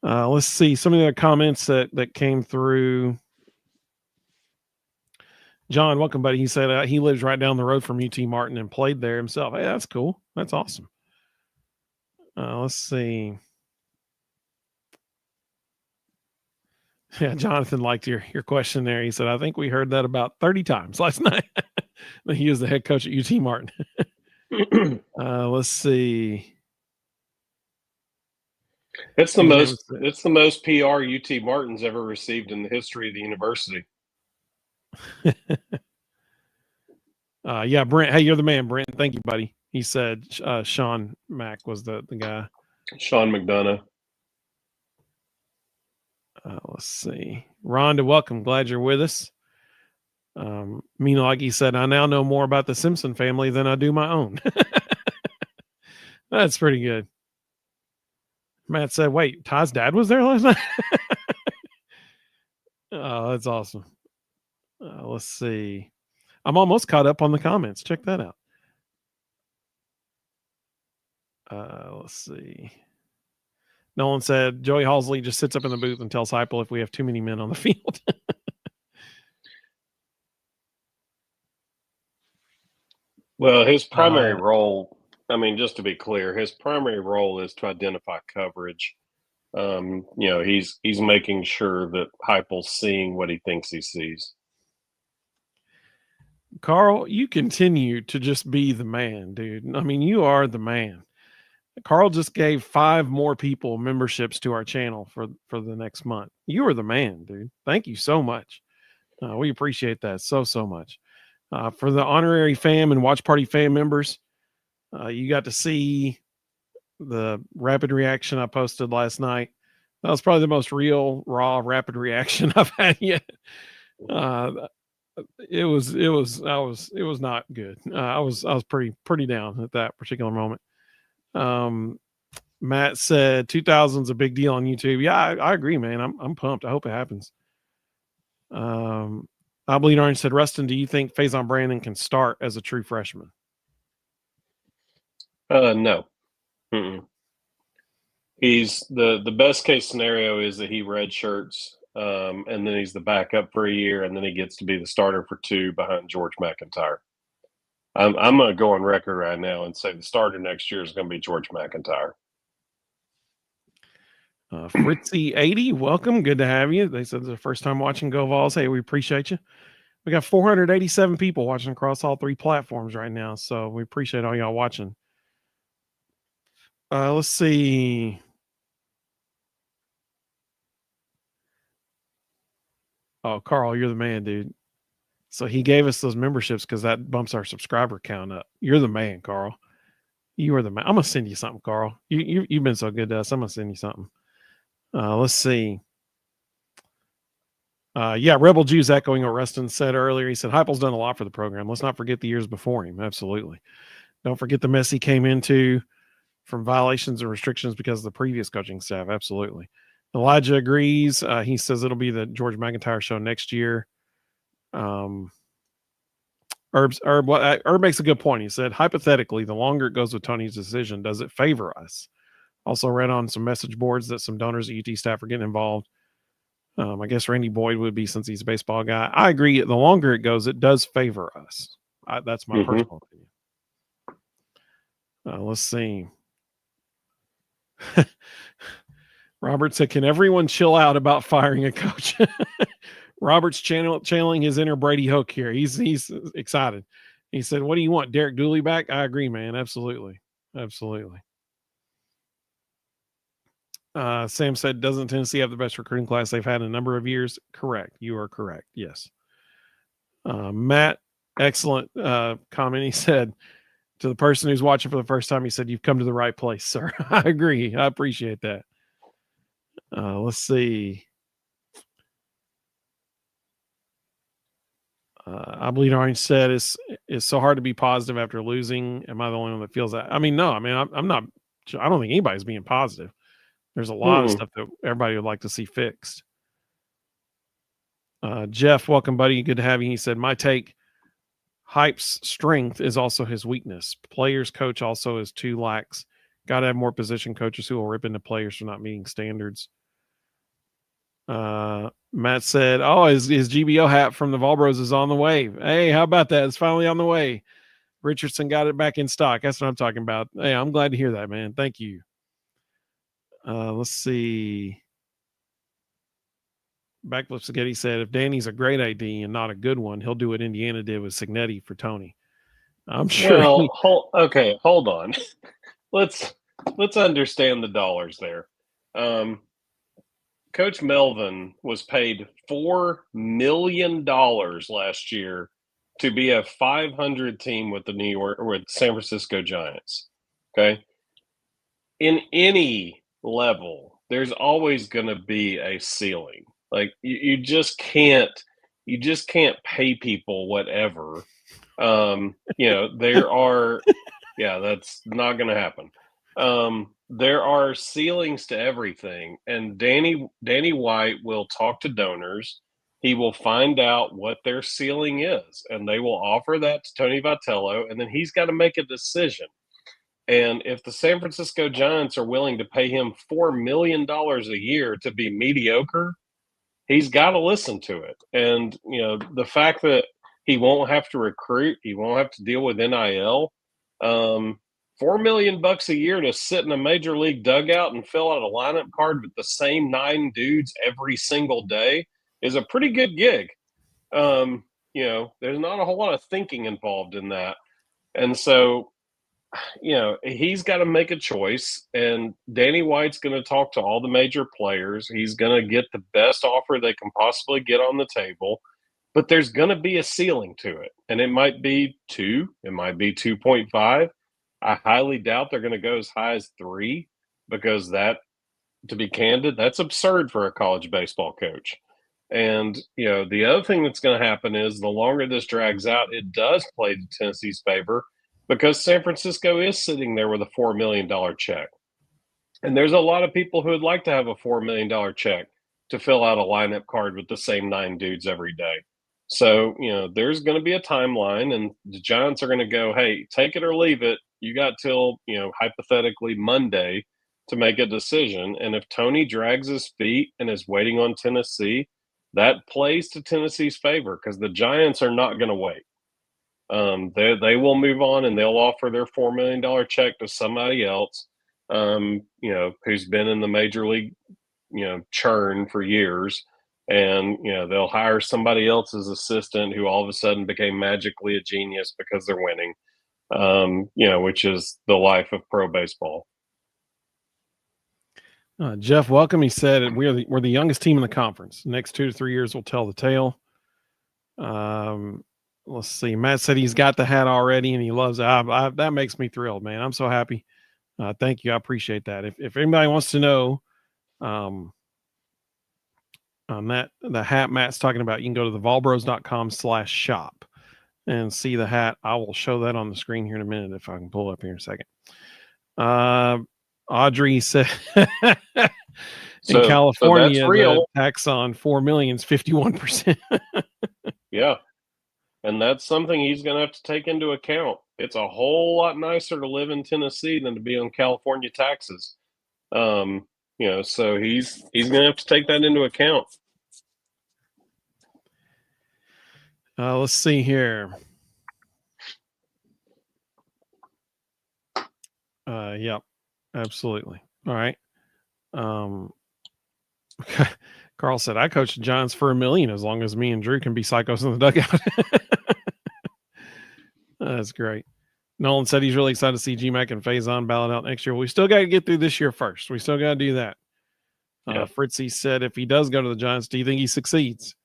Let's see some of the comments that came through. John, welcome, buddy. He said he lives right down the road from UT Martin and played there himself. Hey, that's cool. That's awesome. Let's see. Yeah, Jonathan liked your question there. He said, I think we heard that about 30 times last night. He is the head coach at UT Martin. Let's see. It's the Steve most. James said, It's the most PR UT Martin's ever received in the history of the university. yeah, Brent. Hey, you're the man, Brent. Thank you, buddy. He said Sean Mack was the guy. Sean McDonough. Let's see. Rhonda, welcome. Glad you're with us. Mina, like he said, I now know more about the Simpson family than I do my own. That's pretty good. Matt said, wait, Ty's dad was there last night? Oh, that's awesome. Let's see. I'm almost caught up on the comments. Check that out. Let's see. Nolan said, Joey Halsley just sits up in the booth and tells Heupel if we have too many men on the field. Well, his primary role, I mean, just to be clear, his primary role is to identify coverage. He's making sure that Heupel's seeing what he thinks he sees. Carl, you continue to just be the man, dude. I mean, you are the man. Carl just gave 5 more people memberships to our channel for the next month. You are the man, dude. Thank you so much. We appreciate that so much. For the honorary fam and watch party fam members, you got to see the rapid reaction I posted last night. That was probably the most real, raw, rapid reaction I've had yet. It was not good. I was pretty down at that particular moment. Matt said 2000's a big deal on YouTube. Yeah, I agree, man. I'm pumped. I hope it happens. I Bleed Orange said, Ruston, do you think Faison Brandon can start as a true freshman? No. Mm-mm. He's the best case scenario is that he redshirts, and then he's the backup for a year, and then he gets to be the starter for 2 behind George McIntyre. I'm going to go on record right now and say the starter next year is going to be George McIntyre. Fritzy80, welcome. Good to have you. They said it's the first time watching Go Vols. Hey, we appreciate you. We got 487 people watching across all 3 platforms right now, so we appreciate all y'all watching. Let's see. Oh, Carl, you're the man, dude. So he gave us those memberships because that bumps our subscriber count up. You're the man, Carl. You are the man. I'm gonna send you something, Carl. You've been so good to us. I'm gonna send you something. Let's see. Yeah, Rebel Jews echoing what Ruston said earlier. He said Heupel's done a lot for the program. Let's not forget the years before him. Absolutely. Don't forget the mess he came into from violations and restrictions because of the previous coaching staff. Absolutely. Elijah agrees. He says it'll be the George McIntyre show next year. Herb makes a good point. He said, hypothetically, the longer it goes with Tony's decision, does it favor us? Also read on some message boards that some donors at UT staff are getting involved. I guess Randy Boyd would be since he's a baseball guy. I agree. The longer it goes, it does favor us. That's my personal opinion. Let's see. Robert said, can everyone chill out about firing a coach? Robert's channeling his inner Brady Hook here. He's excited. He said, what do you want, Derek Dooley back? I agree, man. Absolutely. Sam said, doesn't Tennessee have the best recruiting class they've had in a number of years? Correct. You are correct. Yes. Matt, excellent comment. He said, to the person who's watching for the first time, he said, you've come to the right place, sir. I agree. I appreciate that. Let's see. I Bleed Orange said, it's so hard to be positive after losing. Am I the only one that feels that? I mean, no. I mean, I'm not. I don't think anybody's being positive. There's a lot of stuff that everybody would like to see fixed. Jeff, welcome, buddy. Good to have you. He said, my take, Hype's strength is also his weakness. Players coach also is too lax. Got to have more position coaches who will rip into players for not meeting standards. Matt said, oh, his GBO hat from the Volbros is on the way. Hey, how about that? It's finally on the way. Richardson got it back in stock. That's what I'm talking about. Hey, I'm glad to hear that, man. Thank you. Let's see. Backflip Spaghetti said, if Danny's a great AD and not a good one, he'll do what Indiana did with Signetti for Tony. I'm sure. Well, hold on. Let's understand the dollars there. Coach Melvin was paid $4 million last year to be a 500 team with with San Francisco Giants. Okay. In any level, there's always going to be a ceiling. Like you just can't pay people whatever. There are, yeah, that's not going to happen. There are ceilings to everything, and Danny White will talk to donors. He will find out what their ceiling is, and they will offer that to Tony Vitello, and then he's got to make a decision. And if the San Francisco Giants are willing to pay him $4 million a year to be mediocre, he's got to listen to it. And, the fact that he won't have to recruit, he won't have to deal with NIL. $4 million a year to sit in a major league dugout and fill out a lineup card with the same 9 dudes every single day is a pretty good gig. There's not a whole lot of thinking involved in that. And so, he's got to make a choice, and Danny White's going to talk to all the major players. He's going to get the best offer they can possibly get on the table, but there's going to be a ceiling to it, and it might be 2, it might be 2.5. I highly doubt they're going to go as high as 3, because that, to be candid, that's absurd for a college baseball coach. And, the other thing that's going to happen is the longer this drags out, it does play to Tennessee's favor, because San Francisco is sitting there with a $4 million check. And there's a lot of people who would like to have a $4 million check to fill out a lineup card with the same 9 dudes every day. So, there's going to be a timeline, and the Giants are going to go, hey, take it or leave it. You got till, hypothetically Monday to make a decision. And if Tony drags his feet and is waiting on Tennessee, that plays to Tennessee's favor, because the Giants are not going to wait. They will move on, and they'll offer their $4 million check to somebody else, who's been in the major league, churn for years. And, they'll hire somebody else's assistant who all of a sudden became magically a genius because they're winning, which is the life of pro baseball. Jeff, welcome. He said we're the youngest team in the conference. Next 2 to 3 years will tell the tale. Let's see. Matt said he's got the hat already and he loves it. That makes me thrilled, man. I'm so happy. Thank you. I appreciate that. If anybody wants to know on the hat Matt's talking about, you can go to thevolbros.com/shop and see the hat. I will show that on the screen here in a minute if I can pull it up here in a second. Audrey said in California, so the tax on $4 million is 51%. Yeah. And that's something he's going to have to take into account. It's a whole lot nicer to live in Tennessee than to be on California taxes. So he's going to have to take that into account. Let's see here. Yep, absolutely. All right. Carl said, I coach the Giants for $1 million as long as me and Drew can be psychos in the dugout. That's great. Nolan said he's really excited to see GMAC and Faison ballot out next year. We still got to get through this year first. We still got to do that. Yeah. Fritzy said, if he does go to the Giants, do you think he succeeds?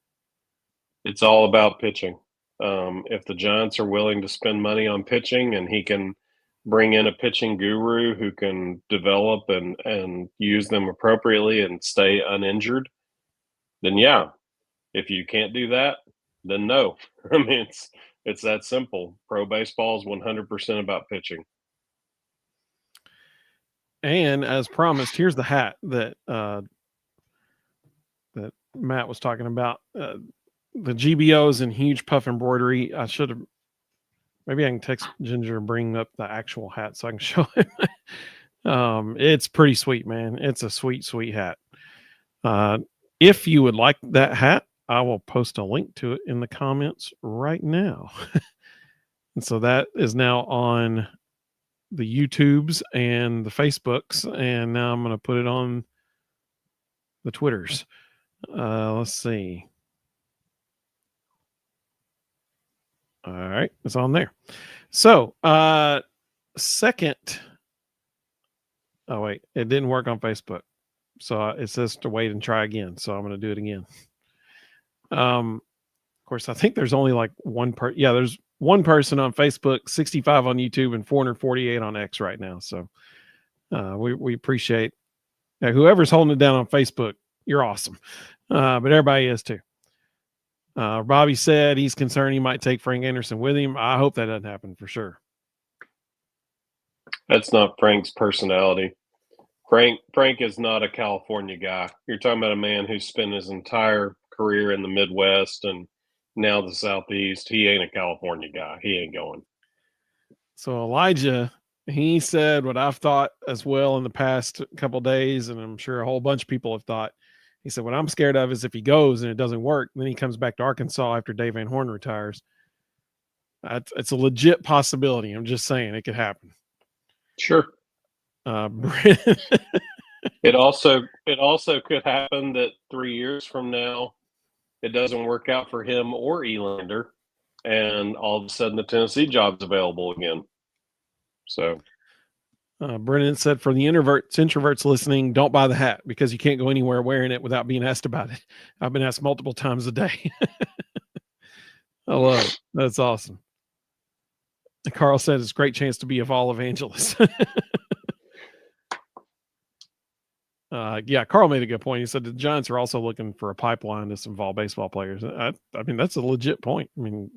It's all about pitching. If the Giants are willing to spend money on pitching and he can bring in a pitching guru who can develop and use them appropriately and stay uninjured, then yeah. If you can't do that, then no. I mean, it's that simple. Pro baseball is 100% about pitching. And as promised, here's the hat that Matt was talking about. The GBOs in huge puff embroidery. I should have. Maybe I can text Ginger and bring up the actual hat so I can show him. It's pretty sweet, man. It's a sweet, sweet hat. If you would like that hat, I will post a link to it in the comments right now. And so that is now on the YouTubes and the Facebooks, and now I'm going to put it on the Twitters. Let's see. All right, it's on there. So, second. Oh wait, it didn't work on Facebook. So it says to wait and try again. So I'm going to do it again. Of course, I think there's only like one yeah, there's one person on Facebook, 65 on YouTube, and 448 on X right now. So we appreciate whoever's holding it down on Facebook. You're awesome. But everybody is too. Bobby said he's concerned he might take Frank Anderson with him. I hope that doesn't happen for sure. That's not Frank's personality. Frank is not a California guy. You're talking about a man who's spent his entire career in the Midwest and now the Southeast. He ain't a California guy. He ain't going. So Elijah, he said what I've thought as well in the past couple of days, and I'm sure a whole bunch of people have thought. He said, what I'm scared of is if he goes and it doesn't work, then he comes back to Arkansas after Dave Van Horn retires. It's a legit possibility. I'm just saying it could happen. Sure. It also could happen that 3 years from now, it doesn't work out for him or Elander, and all of a sudden the Tennessee job's available again. So Brennan said, for the introverts listening, don't buy the hat because you can't go anywhere wearing it without being asked about it. I've been asked multiple times a day. I love it. That's awesome. Carl said it's a great chance to be a Vol evangelist. Yeah, Carl made a good point. He said the Giants are also looking for a pipeline to some Vol baseball players. I mean, that's a legit point. I mean,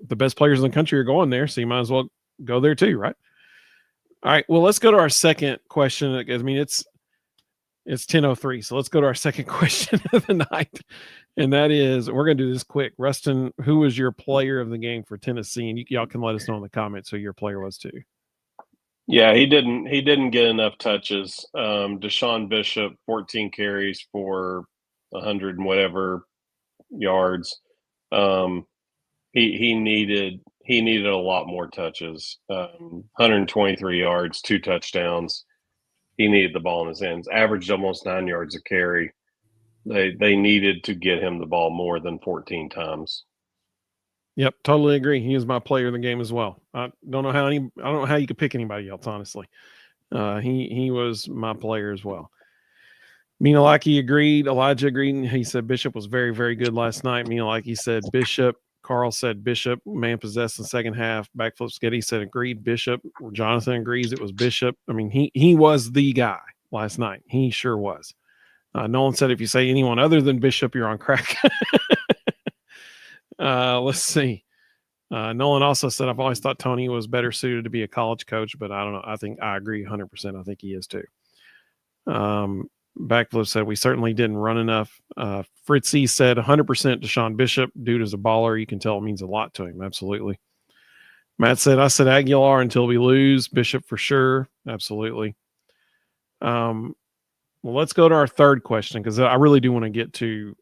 the best players in the country are going there, so you might as well go there too, right? All right, well, let's go to our second question. I mean, it's 10:03, so let's go to our second question of the night, and that is, we're going to do this quick. Ruston, who was your player of the game for Tennessee? And y'all can let us know in the comments who your player was too. Yeah, he didn't get enough touches. Deshaun Bishop, 14 carries for 100 and whatever yards. He needed a lot more touches. 123 yards, 2 touchdowns. He needed the ball in his hands. Averaged almost 9 yards a carry. They needed to get him the ball more than 14 times. Yep, totally agree. He is my player of the game as well. I don't know how you could pick anybody else, honestly. He was my player as well. Minalaki agreed. Elijah agreed. He said Bishop was very, very good last night. Minalaki said Bishop. Carl said Bishop. Man possessed in the second half. Backflip Skitty said agreed. Bishop. Jonathan agrees it was Bishop. I mean, he was the guy last night. He sure was. Nolan said if you say anyone other than Bishop, you're on crack. Let's see. Nolan also said, I've always thought Tony was better suited to be a college coach, but I don't know. I think I agree 100%. I think he is too. Backflip said, we certainly didn't run enough. Fritzy said 100% Deshaun Bishop. Dude is a baller. You can tell it means a lot to him. Absolutely. Matt said, I said Aguilar until we lose. Bishop for sure. Absolutely. Well, let's go to our third question because I really do want to get to,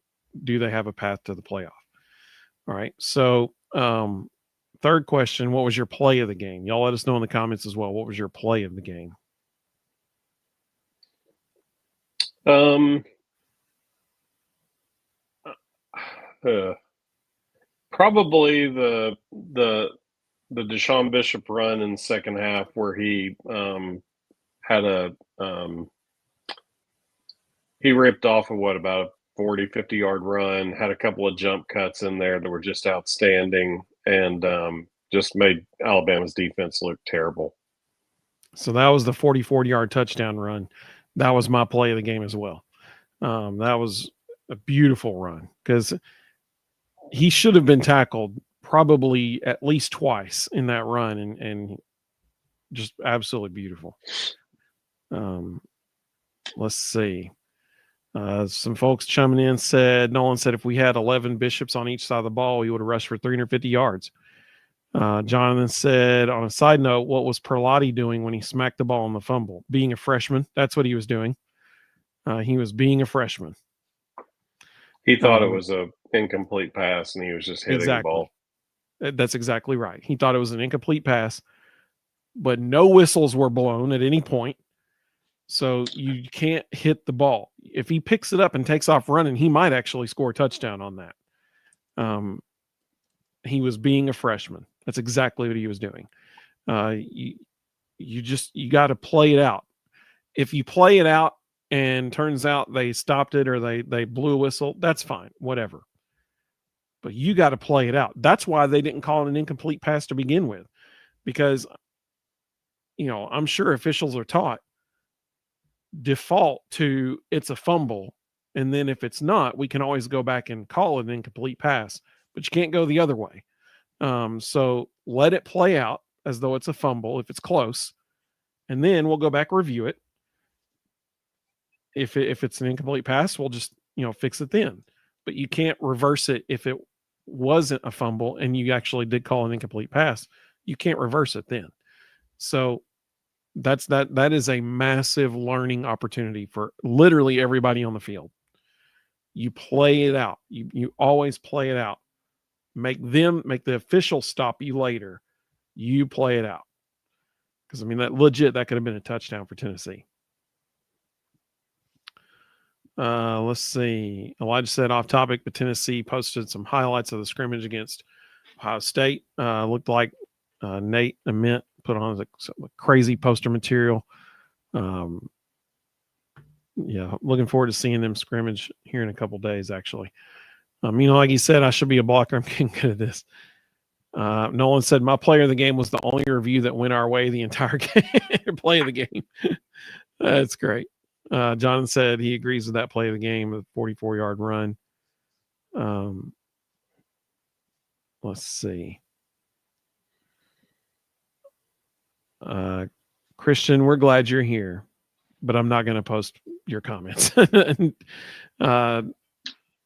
do they have a path to the playoff? All right. So, third question, what was your play of the game? Y'all let us know in the comments as well. What was your play of the game? Probably the Deshaun Bishop run in the second half where he had he ripped off about a 40, 50-yard run, had a couple of jump cuts in there that were just outstanding, and just made Alabama's defense look terrible. So that was the 44-yard touchdown run. That was my play of the game as well. That was a beautiful run because he should have been tackled probably at least twice in that run, and just absolutely beautiful. Let's see. Some folks chiming in said, Nolan said if we had 11 Bishops on each side of the ball, he would have rushed for 350 yards. Jonathan said, on a side note, what was Perlotti doing when he smacked the ball on the fumble? Being a freshman. That's what he was doing. He was being a freshman. He thought it was an incomplete pass, and he was just hitting the ball. That's exactly right. He thought it was an incomplete pass, but no whistles were blown at any point. So you can't hit the ball. If he picks it up and takes off running, he might actually score a touchdown on that. He was being a freshman. That's exactly what he was doing. You got to play it out. If you play it out and turns out they stopped it or they blew a whistle, that's fine, whatever. But you got to play it out. That's why they didn't call it an incomplete pass to begin with, because I'm sure officials are taught default to it's a fumble, and then if it's not, we can always go back and call it an incomplete pass, but you can't go the other way. So let it play out as though it's a fumble if it's close, and then we'll go back review it. If it's an incomplete pass, we'll just fix it then. But you can't reverse it if it wasn't a fumble and you actually did call an incomplete pass. You can't reverse it then. So that is a massive learning opportunity for literally everybody on the field. You play it out. You always play it out. Make the official stop you later. You play it out. Because that could have been a touchdown for Tennessee. Let's see. Elijah said off topic, but Tennessee posted some highlights of the scrimmage against Ohio State. Looked like Nate Ament put on the crazy poster material. Looking forward to seeing them scrimmage here in a couple days, actually. Like you said, I should be a blocker. I'm getting good at this. Nolan said, my player of the game was the only review that went our way the entire game, play of the game. That's great. Jonathan said he agrees with that play of the game, a 44-yard run. Let's see. Christian, we're glad you're here, but I'm not going to post your comments.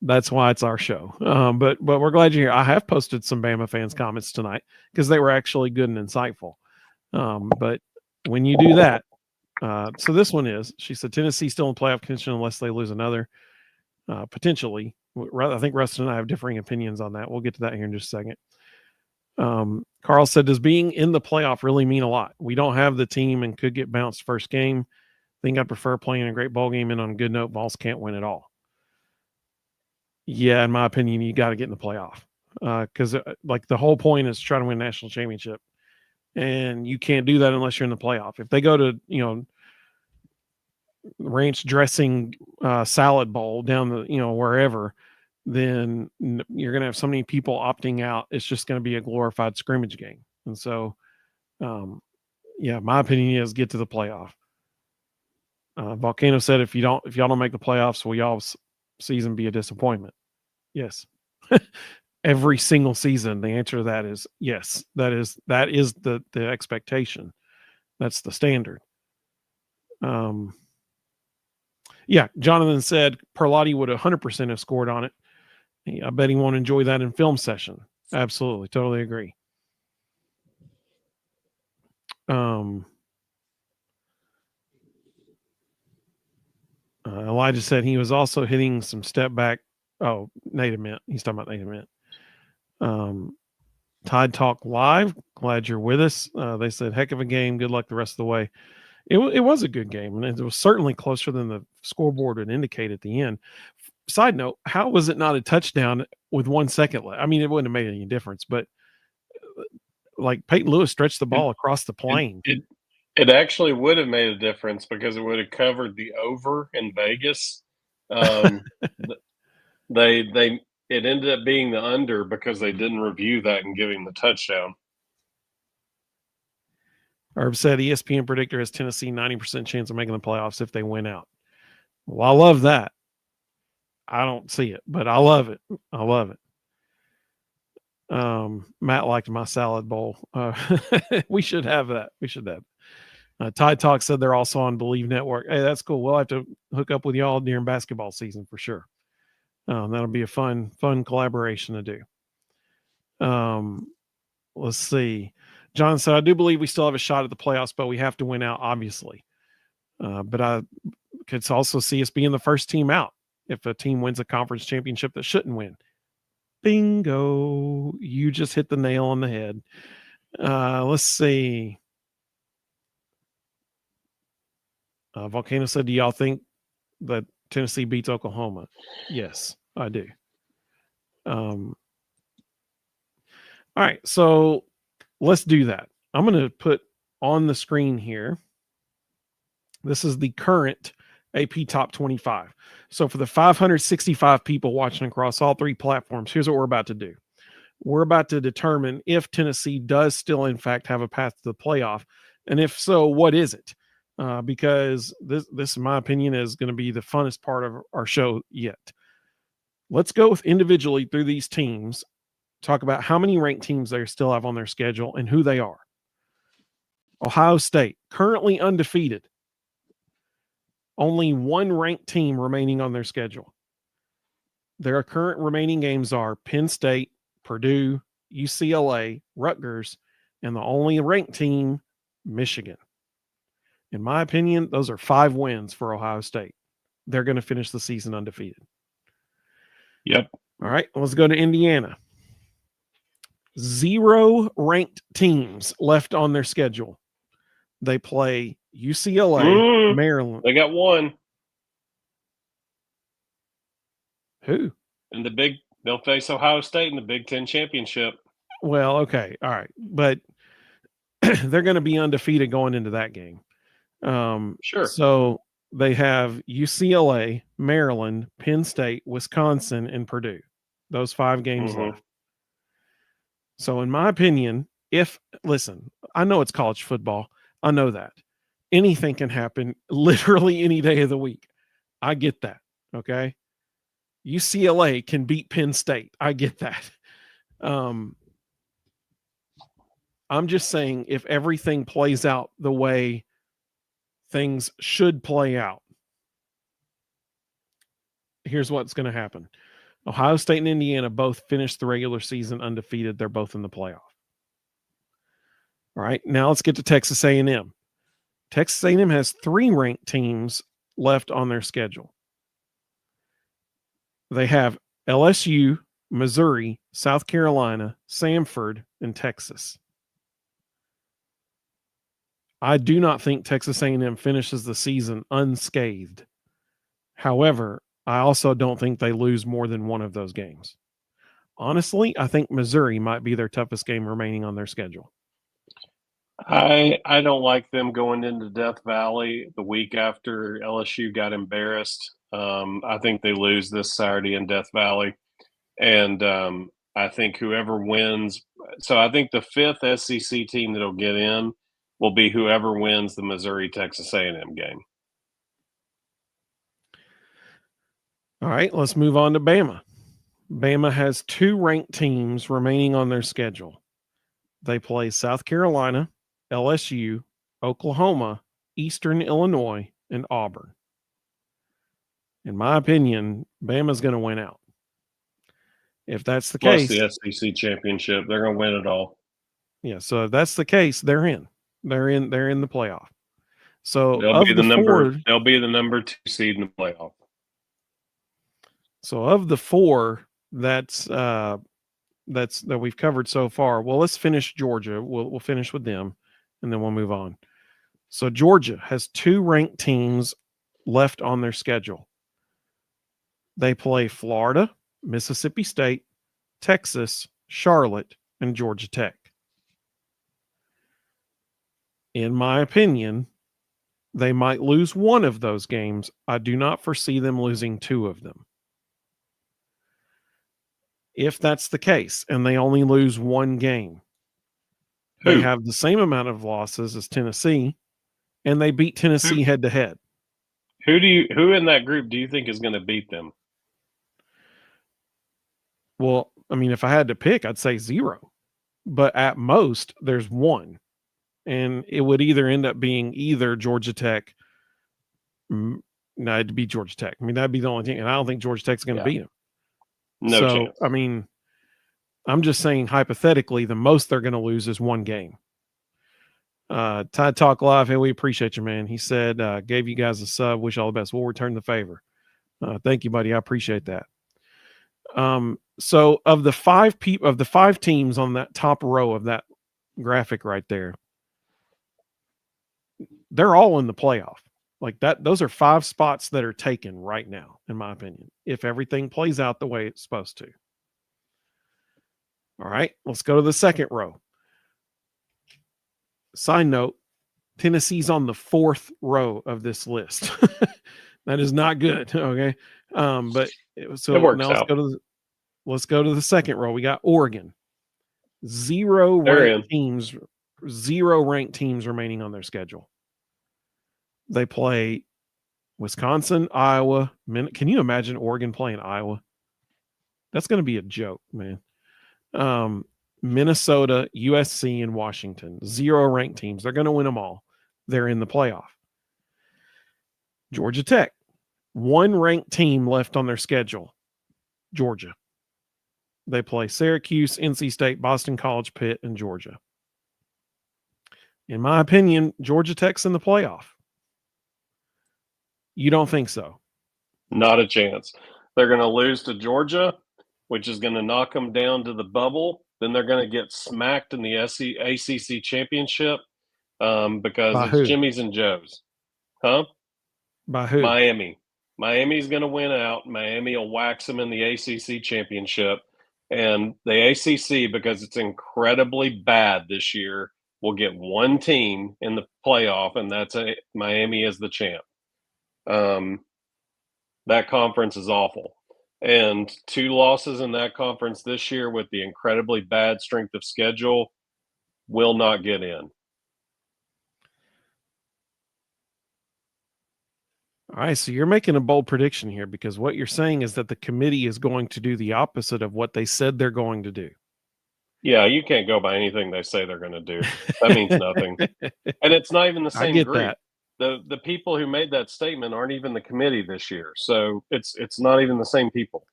That's why it's our show. But we're glad you're here. I have posted some Bama fans' comments tonight because they were actually good and insightful. But when you do that, so this one is, she said, Tennessee still in playoff contention unless they lose another, potentially. I think Ruston and I have differing opinions on that. We'll get to that here in just a second. Carl said, does being in the playoff really mean a lot? We don't have the team and could get bounced first game. I think I'd prefer playing a great bowl game and on a good note, Vols can't win at all. Yeah, in my opinion, you got to get in the playoff because the whole point is to try to win a national championship. And you can't do that unless you're in the playoff. If they go to, ranch dressing salad bowl down the, wherever, then you're going to have so many people opting out. It's just going to be a glorified scrimmage game. And so, my opinion is get to the playoff. Volcano said, if y'all don't make the playoffs, will y'all's season be a disappointment? Yes. Every single season, the answer to that is yes. That is the expectation. That's the standard. Jonathan said Perlotti would 100% have scored on it. I bet he won't enjoy that in film session. Absolutely. Totally agree. Elijah said he was also hitting some step back. Oh, Nate Ament. He's talking about Nate Ament. Tide Talk Live. Glad you're with us. They said, heck of a game. Good luck the rest of the way. It was a good game, and it was certainly closer than the scoreboard would indicate at the end. Side note, how was it not a touchdown with 1 second left? It wouldn't have made any difference, but Peyton Lewis stretched the ball across the plane. It actually would have made a difference because it would have covered the over in Vegas. It ended up being the under because they didn't review that and give him the touchdown. Herb said ESPN predictor has Tennessee 90% chance of making the playoffs if they win out. Well, I love that. I don't see it, but I love it. I love it. Matt liked my salad bowl. We should have that. We should have. Tide Talk said they're also on Believe Network. Hey, that's cool. We'll have to hook up with y'all during basketball season for sure. That'll be a fun collaboration to do. Let's see. John said, I do believe we still have a shot at the playoffs, but we have to win out, obviously. But I could also see us being the first team out if a team wins a conference championship that shouldn't win. Bingo. You just hit the nail on the head. Let's see. Volcano said, do y'all think that Tennessee beats Oklahoma? Yes, I do. All right, so let's do that. I'm going to put on the screen here. This is the current AP Top 25. So for the 565 people watching across all three platforms, here's what we're about to do. We're about to determine if Tennessee does still, in fact, have a path to the playoff. And if so, what is it? Because this, in my opinion, is going to be the funnest part of our show yet. Let's go with individually through these teams, talk about how many ranked teams they still have on their schedule and who they are. Ohio State, currently undefeated. Only one ranked team remaining on their schedule. Their current remaining games are Penn State, Purdue, UCLA, Rutgers, and the only ranked team, Michigan. In my opinion, those are 5 wins for Ohio State. They're going to finish the season undefeated. Yep. All right, let's go to Indiana. 0 ranked teams left on their schedule. They play UCLA, Maryland. They got one. Who? And they'll face Ohio State in the Big Ten championship. Well, okay, all right, but they're going to be undefeated going into that game. Sure. So they have UCLA, Maryland, Penn State, Wisconsin, and Purdue. Those 5 games left. So in my opinion, listen, I know it's college football. I know that. Anything can happen literally any day of the week. I get that. Okay. UCLA can beat Penn State. I get that. I'm just saying if everything plays out the way things should play out, here's what's going to happen. Ohio State and Indiana both finished the regular season undefeated. They're both in the playoff. All right, now let's get to Texas A&M. Texas A&M has 3 ranked teams left on their schedule. They have LSU, Missouri, South Carolina, Samford, and Texas. I do not think Texas A&M finishes the season unscathed. However, I also don't think they lose more than one of those games. Honestly, I think Missouri might be their toughest game remaining on their schedule. I don't like them going into Death Valley the week after LSU got embarrassed. I think they lose this Saturday in Death Valley. And I think whoever wins – so I think the 5th SEC team that'll get in will be whoever wins the Missouri-Texas A&M game. All right, let's move on to Bama. Bama has 2 ranked teams remaining on their schedule. They play South Carolina, LSU, Oklahoma, Eastern Illinois, and Auburn. In my opinion, Bama's going to win out. If that's the case, the SEC championship, they're going to win it all. Yeah, so if that's the case, they're in. They're in the playoff. So they'll be the number 2 seed in the playoff. So of the 4 that we've covered so far, well, let's finish Georgia. We'll finish with them, and then we'll move on. So Georgia has 2 ranked teams left on their schedule. They play Florida, Mississippi State, Texas, Charlotte, and Georgia Tech. In my opinion, they might lose one of those games. I do not foresee them losing 2 of them. If that's the case, and they only lose 1 game, they have the same amount of losses as Tennessee, and they beat Tennessee head to head. Who in that group do you think is going to beat them? Well, I mean, if I had to pick, I'd say 0. But at most, there's 1. And it would either end up being either Georgia Tech. No, it'd be Georgia Tech. I mean, that'd be the only thing. And I don't think Georgia Tech's going to beat them. No chance. I mean, I'm just saying hypothetically, the most they're going to lose is 1 game. Tide Talk Live, hey, we appreciate you, man. He said, gave you guys a sub. Wish all the best. We'll return the favor. Thank you, buddy. I appreciate that. So of the 5 teams on that top row of that graphic right there, they're all in the playoff. Like that, those are 5 spots that are taken right now, in my opinion, if everything plays out the way it's supposed to. All right, let's go to the second row. Side note, Tennessee's on the 4th row of this list. That is not good. Okay. But so It works now out. let's go to the second row. We got Oregon. Zero They're in. ranked teams remaining on their schedule. They play Wisconsin, Iowa. Can you imagine Oregon playing Iowa? That's going to be a joke, man. Minnesota, USC, and Washington. Zero ranked teams. They're going to win them all. They're in the playoff. Georgia Tech. One ranked team left on their schedule. Georgia. They play Syracuse, NC State, Boston College, Pitt, and Georgia. In my opinion, Georgia Tech's in the playoff. You don't think so? Not a chance. They're going to lose to Georgia, which is going to knock them down to the bubble. Then they're going to get smacked in the ACC championship because By it's who? Jimmy's and Joe's. Huh? By who? Miami. Miami's going to win out. Miami will wax them in the ACC championship. And the ACC, because it's incredibly bad this year, will get one team in the playoff, and that's Miami as the champ. That conference is awful. And 2 losses in that conference this year with the incredibly bad strength of schedule will not get in. All right, so you're making a bold prediction here because what you're saying is that the committee is going to do the opposite of what they said they're going to do. Yeah, you can't go by anything they say they're going to do. That means nothing. And it's not even the same I get group. that. The people who made that statement aren't even the committee this year. So it's not even the same people.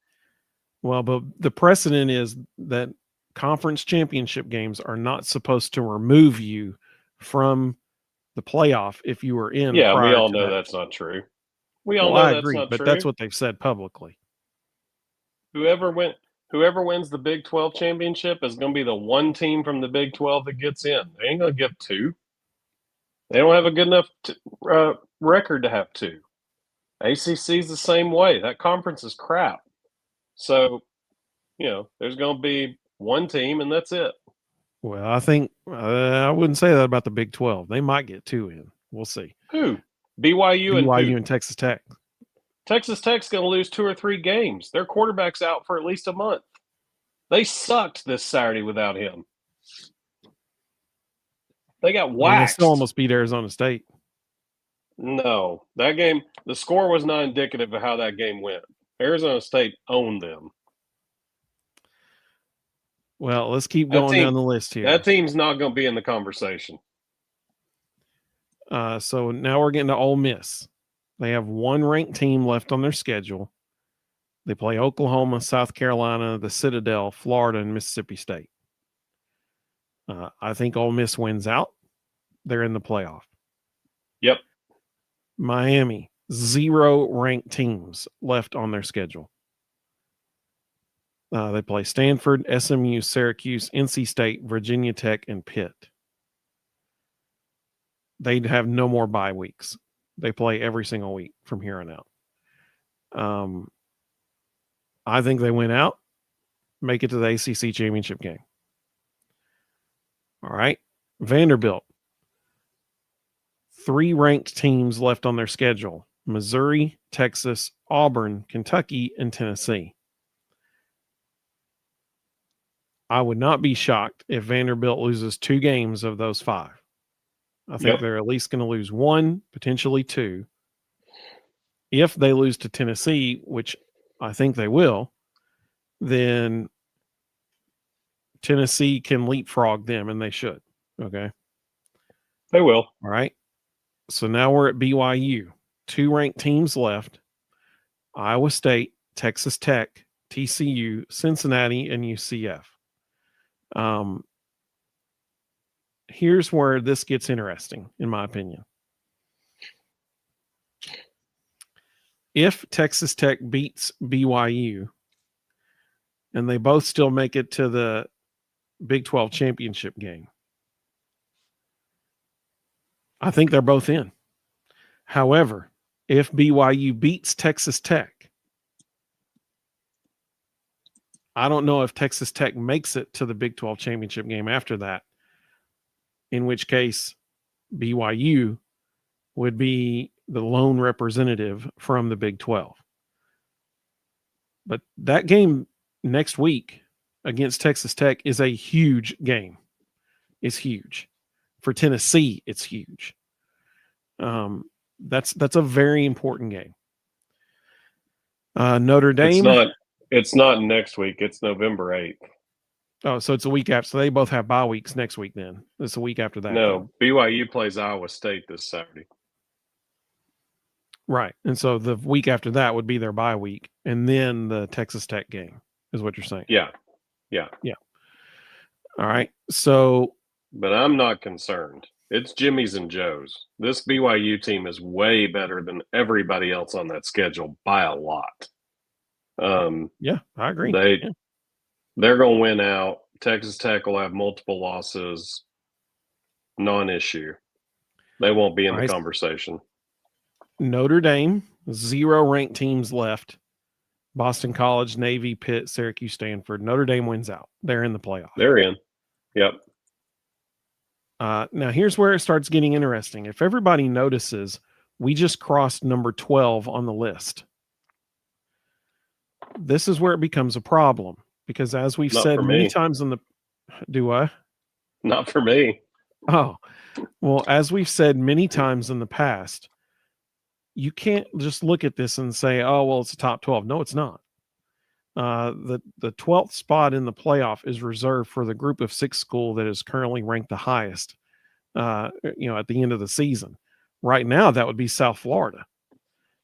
Well, but the precedent is that conference championship games are not supposed to remove you from the playoff if you were in. Yeah, we prior all to know that. that's not true. We all Well, know I that's agree, not but true. that's what they've said publicly. Whoever wins the Big 12 championship is going to be the one team from the Big 12 that gets in. They ain't going to get 2. They don't have a good enough record to have 2. ACC's the same way. That conference is crap. So, there's going to be one team, and that's it. Well, I think I wouldn't say that about the Big 12. They might get 2 in. We'll see. Who? BYU and who? and Texas Tech. Texas Tech's going to lose 2 or 3 games. Their quarterback's out for at least a month. They sucked this Saturday without him. They got waxed. They still almost beat Arizona State. No, that game, the score was not indicative of how that game went. Arizona State owned them. Well, let's keep going down the list here. That team's not going to be in the conversation. So now we're getting to Ole Miss. They have one ranked team left on their schedule. They play Oklahoma, South Carolina, the Citadel, Florida, and Mississippi State. I think Ole Miss wins out. They're in the playoff. Yep. Miami, 0 ranked teams left on their schedule. They play Stanford, SMU, Syracuse, NC State, Virginia Tech, and Pitt. They'd have no more bye weeks. They play every single week from here on out. I think they win out, make it to the ACC championship game. All right. Vanderbilt, 3 ranked teams left on their schedule: Missouri, Texas, Auburn, Kentucky, and Tennessee. I would not be shocked if Vanderbilt loses 2 games of those 5. I think they're at least going to lose 1, potentially 2. If they lose to Tennessee, which I think they will, then Tennessee can leapfrog them, and they should. Okay. They will. All right. So now we're at BYU. 2 ranked teams left: Iowa State, Texas Tech, TCU, Cincinnati, and UCF. Here's where this gets interesting, in my opinion. If Texas Tech beats BYU and they both still make it to the Big 12 championship game, I think they're both in. However, if BYU beats Texas Tech, I don't know if Texas Tech makes it to the Big 12 championship game after that, in which case BYU would be the lone representative from the Big 12. But that game next week against Texas Tech is a huge game. It's huge. For Tennessee, it's huge. That's a very important game. Notre Dame. It's not next week. It's November 8th. Oh, so it's a week after. So they both have bye weeks next week then. It's a week after that. No, then. BYU plays Iowa State this Saturday. Right. And so the week after that would be their bye week. And then the Texas Tech game is what you're saying. Yeah. All right. So. But I'm not concerned. It's Jimmy's and Joe's. This BYU team is way better than everybody else on that schedule by a lot. Yeah, I agree. They're going to win out. Texas Tech will have multiple losses. Non-issue. They won't be in the conversation. Notre Dame, 0 ranked teams left. Boston College, Navy, Pitt, Syracuse, Stanford. Notre Dame wins out. They're in the playoff. They're in. Yep. Now, here's where it starts getting interesting. If everybody notices, we just crossed number 12 on the list. This is where it becomes a problem because, as we've said many times in the – do I? Not for me. Oh, well, as we've said many times in the past, you can't just look at this and say, oh, well, it's a top 12. No, it's not. The 12th spot in the playoff is reserved for the group of 6 school that is currently ranked the highest, at the end of the season. Right now, that would be South Florida.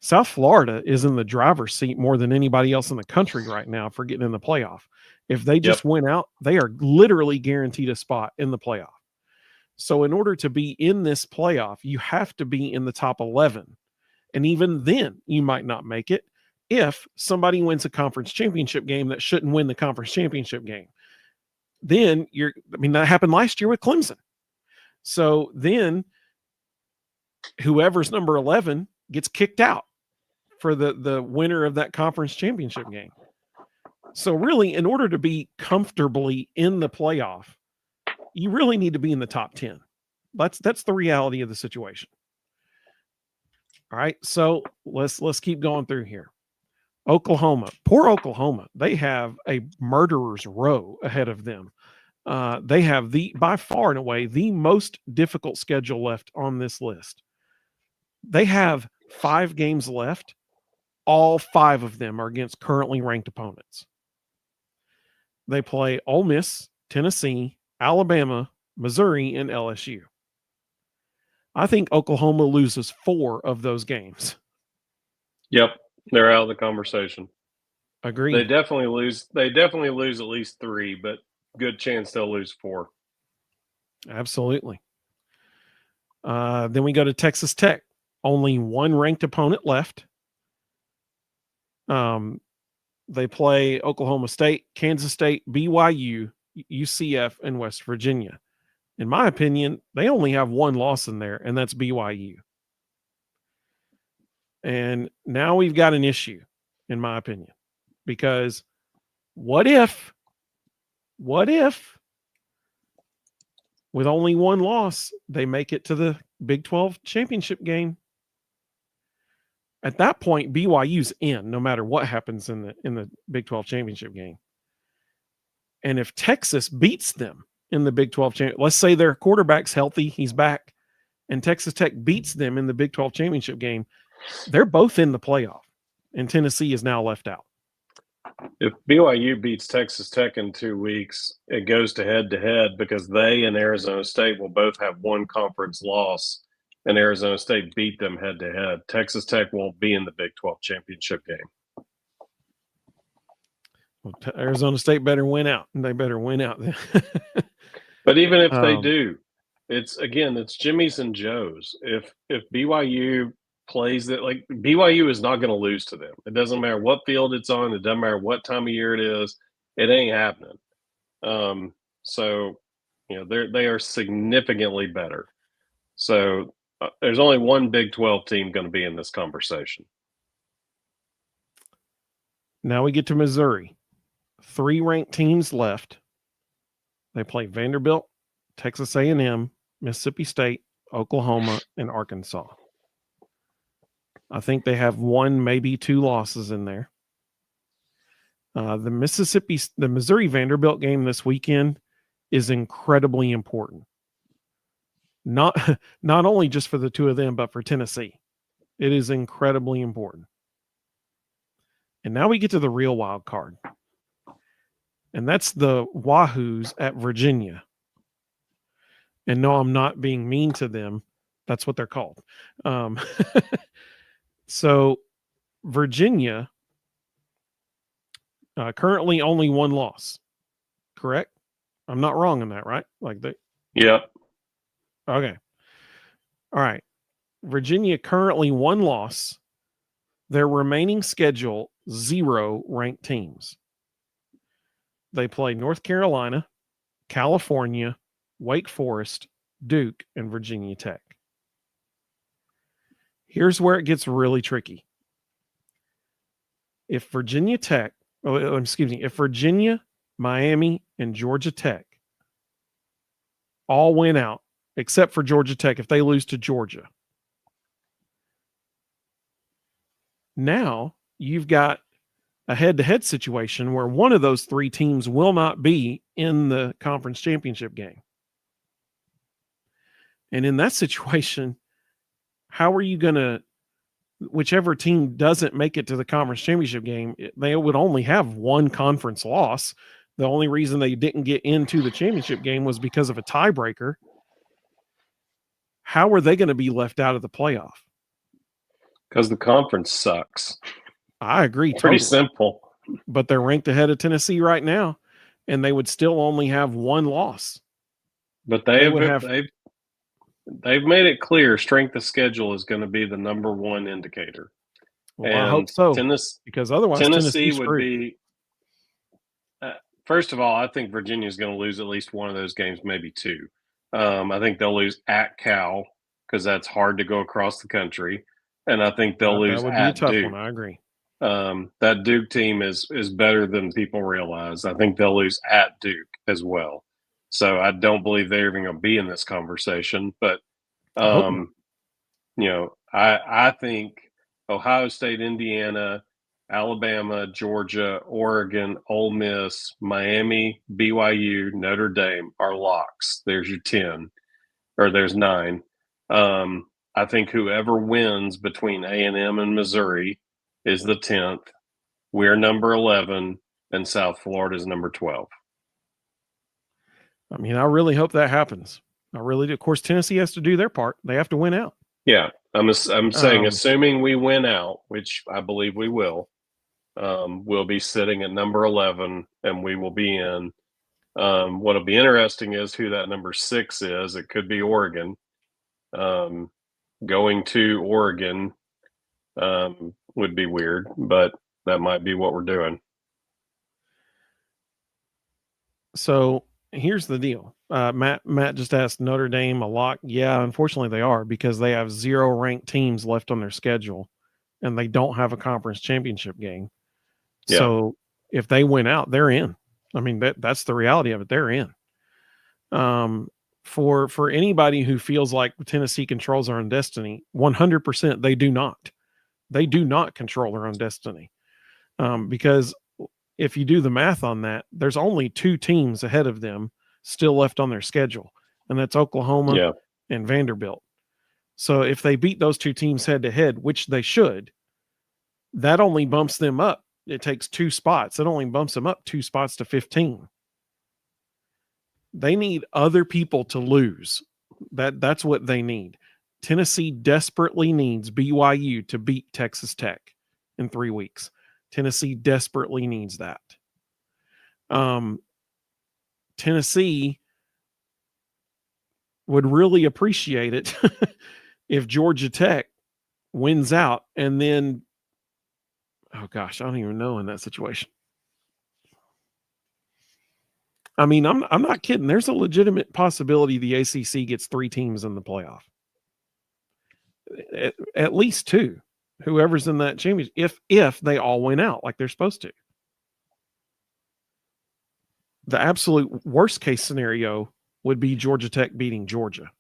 South Florida is in the driver's seat more than anybody else in the country right now for getting in the playoff. If they just went out, they are literally guaranteed a spot in the playoff. So in order to be in this playoff, you have to be in the top 11. And even then, you might not make it if somebody wins a conference championship game that shouldn't win the conference championship game. Then that happened last year with Clemson. So then whoever's number 11 gets kicked out for the winner of that conference championship game. So really, in order to be comfortably in the playoff, you really need to be in the top 10. That's the reality of the situation. All right, so let's keep going through here. Oklahoma, poor Oklahoma. They have a murderer's row ahead of them. They have by far and away the most difficult schedule left on this list. They have 5 games left. All 5 of them are against currently ranked opponents. They play Ole Miss, Tennessee, Alabama, Missouri, and LSU. I think Oklahoma loses 4 of those games. Yep, they're out of the conversation. Agreed. They definitely lose. They definitely lose at least 3, but good chance they'll lose 4. Absolutely. Then we go to Texas Tech. Only 1 ranked opponent left. They play Oklahoma State, Kansas State, BYU, UCF, and West Virginia. In my opinion, they only have 1 loss in there, and that's BYU. And now we've got an issue, in my opinion, because what if with only 1 loss, they make it to the Big 12 championship game? At that point, BYU's in, no matter what happens in the Big 12 championship game. And if Texas beats them in the Big 12 championship, let's say their quarterback's healthy, he's back, and Texas Tech beats them in the Big 12 championship game, they're both in the playoff, and Tennessee is now left out. If BYU beats Texas Tech in 2 weeks, it goes to head-to-head because they and Arizona State will both have 1 conference loss, and Arizona State beat them head-to-head. Texas Tech won't be in the Big 12 championship game. Well, Arizona State better win out, and they better win out. But even if they do, it's Jimmy's and Joe's. If BYU plays that, like, BYU is not going to lose to them. It doesn't matter what field it's on. It doesn't matter what time of year it is. It ain't happening. So, they are significantly better. So there's only 1 Big 12 team going to be in this conversation. Now we get to Missouri. 3 ranked teams left. They play Vanderbilt, Texas A&M, Mississippi State, Oklahoma, and Arkansas. I think they have 1, maybe 2 losses in there. The Missouri Vanderbilt game this weekend is incredibly important. Not only just for the two of them, but for Tennessee. It is incredibly important. And now we get to the real wild card. And that's the Wahoos at Virginia. And no, I'm not being mean to them. That's what they're called. So Virginia currently only 1 loss. Correct? I'm not wrong on that, right? Yep. Okay. All right. Virginia currently 1 loss. Their remaining schedule, 0 ranked teams. They play North Carolina, California, Wake Forest, Duke, and Virginia Tech. Here's where it gets really tricky. If Virginia, Miami, and Georgia Tech all win out, except for Georgia Tech if they lose to Georgia, now you've got a head-to-head situation where one of those 3 teams will not be in the conference championship game. And in that situation, how are you going to, whichever team doesn't make it to the conference championship game, they would only have 1 conference loss. The only reason they didn't get into the championship game was because of a tiebreaker. How are they going to be left out of the playoff? Because the conference sucks. I agree. Pretty simple. But they're ranked ahead of Tennessee right now, and they would still only have 1 loss. But they've made it clear strength of schedule is going to be the number 1 indicator. Well, and I hope so. Because otherwise Tennessee would be. First of all, I think Virginia is going to lose at least 1 of those games, maybe 2. I think they'll lose at Cal because that's hard to go across the country, and I think they'll lose that would at be a tough Duke. one. I agree. That Duke team is better than people realize. I think they'll lose at Duke as well. So I don't believe they're even going to be in this conversation. But I think Ohio State, Indiana, Alabama, Georgia, Oregon, Ole Miss, Miami, BYU, Notre Dame are locks. There's your 10, or there's 9. I think whoever wins between A&M and Missouri is the 10th. We're number 11, and South Florida is number 12. I mean, I really hope that happens. I really do. Of course, Tennessee has to do their part. They have to win out. Yeah, I'm saying assuming we win out, which I believe we will, we'll be sitting at number 11, and we will be in. What'll be interesting is who that number 6 is. It could be Oregon. Going to Oregon would be weird, but that might be what we're doing. So here's the deal. Matt just asked, Notre Dame a lock? Yeah, unfortunately they are, because they have 0 ranked teams left on their schedule, and they don't have a conference championship game. Yeah. So if they win out, they're in. I mean, that's the reality of it. They're in. For anybody who feels like Tennessee controls their own destiny, 100% they do not. They do not control their own destiny. Because if you do the math on that, there's only 2 teams ahead of them still left on their schedule, and that's Oklahoma and Vanderbilt. So if they beat those 2 teams head to head, which they should, that only bumps them up. It takes 2 spots. It only bumps them up 2 spots to 15. They need other people to lose. That's what they need. Tennessee desperately needs BYU to beat Texas Tech in 3 weeks. Tennessee desperately needs that. Tennessee would really appreciate it if Georgia Tech wins out, and then, oh gosh, I don't even know in that situation. I mean, I'm not kidding. There's a legitimate possibility the ACC gets 3 teams in the playoff. At least 2, whoever's in that championship, if they all win out like they're supposed to. The absolute worst case scenario would be Georgia Tech beating Georgia.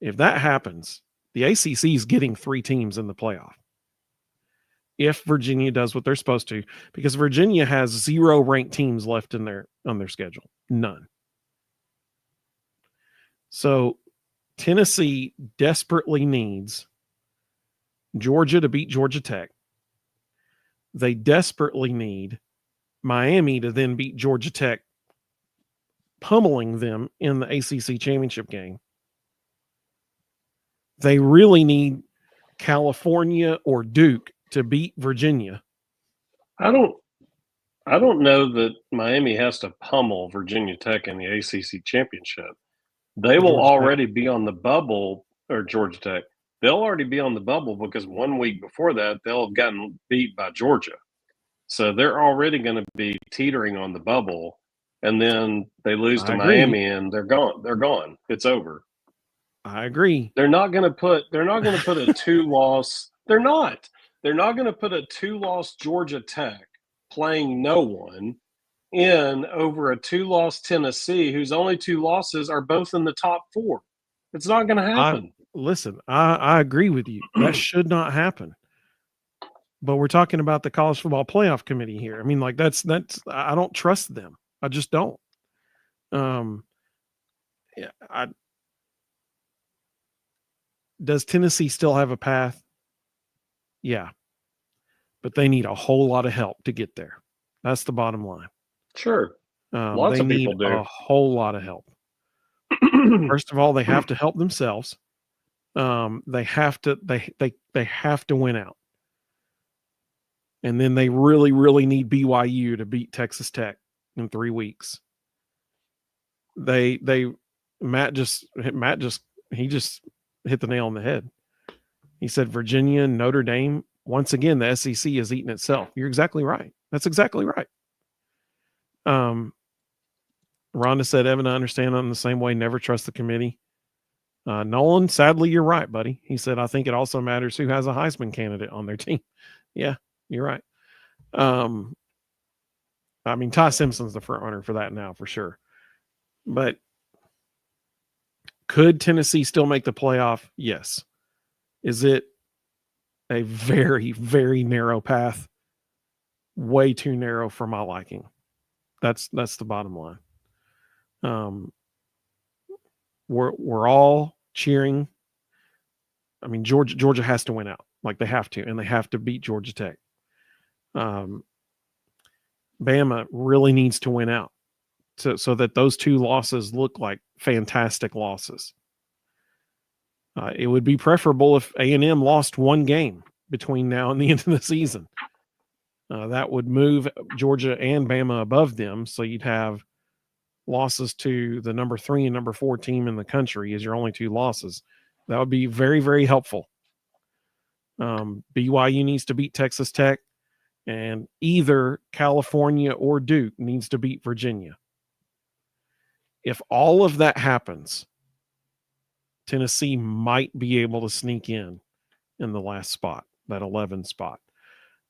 If that happens, The ACC is getting 3 teams in the playoff if Virginia does what they're supposed to, because Virginia has 0 ranked teams left on their schedule. None. So Tennessee desperately needs Georgia to beat Georgia Tech. They desperately need Miami to then beat Georgia Tech, pummeling them in the ACC championship game. They really need California or Duke to beat Virginia. I don't know that Miami has to pummel Virginia Tech in the ACC championship. They will already be on the bubble, or Georgia Tech. They'll already be on the bubble because 1 week before that, they'll have gotten beat by Georgia. So they're already going to be teetering on the bubble, and then they lose to Miami, and they're gone. They're gone. It's over. I agree. They're not going to put a 2-loss. They're not going to put a 2-loss Georgia Tech playing no one in over a 2-loss Tennessee, whose only 2 losses are both in the top 4. It's not going to happen. I agree with you. That should not happen. But we're talking about the College Football Playoff Committee here. I mean, like that's I don't trust them. I just don't. Does Tennessee still have a path? Yeah. But they need a whole lot of help to get there. That's the bottom line. Sure. Lots of people do. A whole lot of help. First of all, they have to help themselves. They have to win out. And then they really, really need BYU to beat Texas Tech in 3 weeks. Matt just hit the nail on the head. He said Virginia and Notre Dame, once again, the SEC is eating itself. You're exactly right. That's exactly right. Rhonda said, Evan, I understand I'm the same way. Never trust the committee. Nolan, sadly, you're right, buddy. He said, I think it also matters who has a Heisman candidate on their team. Yeah, you're right. I mean, Ty Simpson's the front runner for that now, for sure. But could Tennessee still make the playoff? Yes. Is it a very, very narrow path? Way too narrow for my liking. That's the bottom line. We're all cheering. I mean, Georgia has to win out. Like they have to, and they have to beat Georgia Tech. Bama really needs to win out so that those 2 losses look like fantastic losses. It would be preferable if A&M lost 1 game between now and the end of the season. That would move Georgia and Bama above them, so you'd have losses to the number 3 and number 4 team in the country as your only 2 losses. That would be very, very helpful. BYU needs to beat Texas Tech, and either California or Duke needs to beat Virginia. If all of that happens, Tennessee might be able to sneak in the last spot, that 11 spot.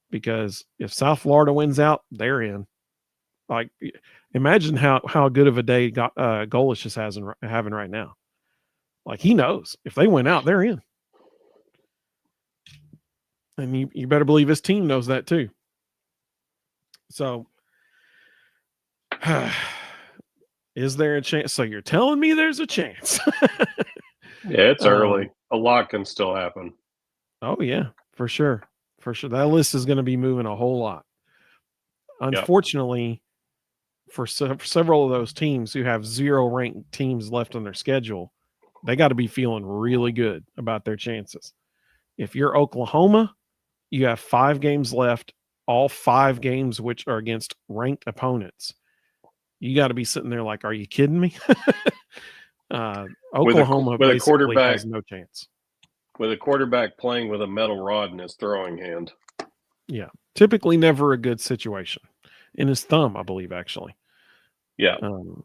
Because if South Florida wins out, they're in. Like, imagine how good of a day Golish is having right now. Like, he knows if they win out, they're in. And you better believe his team knows that too. So, is there a chance? So you're telling me there's a chance? Yeah, it's early. A lot can still happen. Oh, yeah, for sure. For sure. That list is going to be moving a whole lot. Unfortunately, for several of those teams who have 0 ranked teams left on their schedule, they got to be feeling really good about their chances. If you're Oklahoma, you have 5 games left, all 5 games which are against ranked opponents. You got to be sitting there like, are you kidding me? Oklahoma with a quarterback has no chance. With a quarterback playing with a metal rod in his throwing hand. Yeah. Typically never a good situation. In his thumb, I believe, actually. Yeah.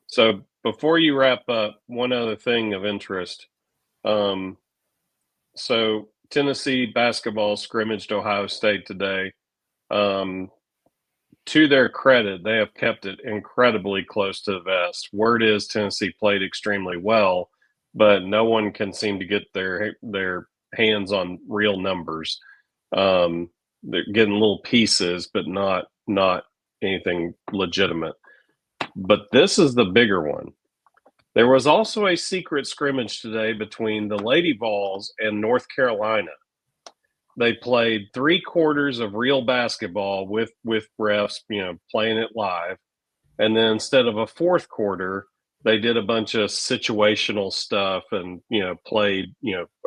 So before you wrap up, one other thing of interest. So Tennessee basketball scrimmaged Ohio State today. To their credit, they have kept it incredibly close to the vest. Word is Tennessee played extremely well, but no one can seem to get their hands on real numbers. They're getting little pieces, but not anything legitimate. But this is the bigger one. There was also a secret scrimmage today between the Lady Vols and North Carolina. They played 3 quarters of real basketball with refs, playing it live. And then instead of a 4th quarter, they did a bunch of situational stuff and, played,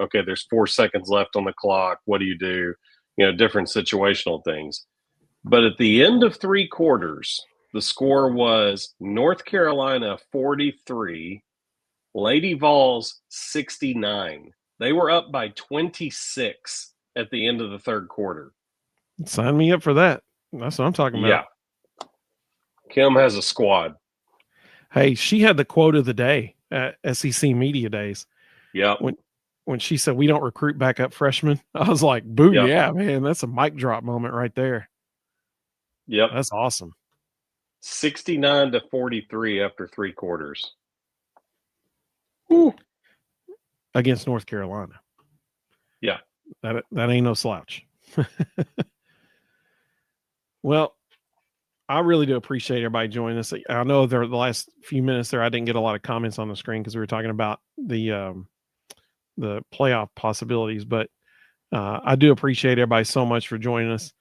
okay, there's 4 seconds left on the clock. What do you do? Different situational things. But at the end of 3 quarters, the score was North Carolina 43, Lady Vols 69. They were up by 26 at the end of the 3rd quarter. Sign me up for that. That's what I'm talking about. Yeah. Kim has a squad. Hey, she had the quote of the day at SEC Media Days. Yeah. When she said, "We don't recruit backup freshmen," I was like, boo, Yep. yeah, man, that's a mic drop moment right there. Yep. That's awesome. 69-43 after 3 quarters. Ooh. Against North Carolina. Yeah. That ain't no slouch. Well, I really do appreciate everybody joining us. I know the last few minutes there, I didn't get a lot of comments on the screen because we were talking about the playoff possibilities, but I do appreciate everybody so much for joining us.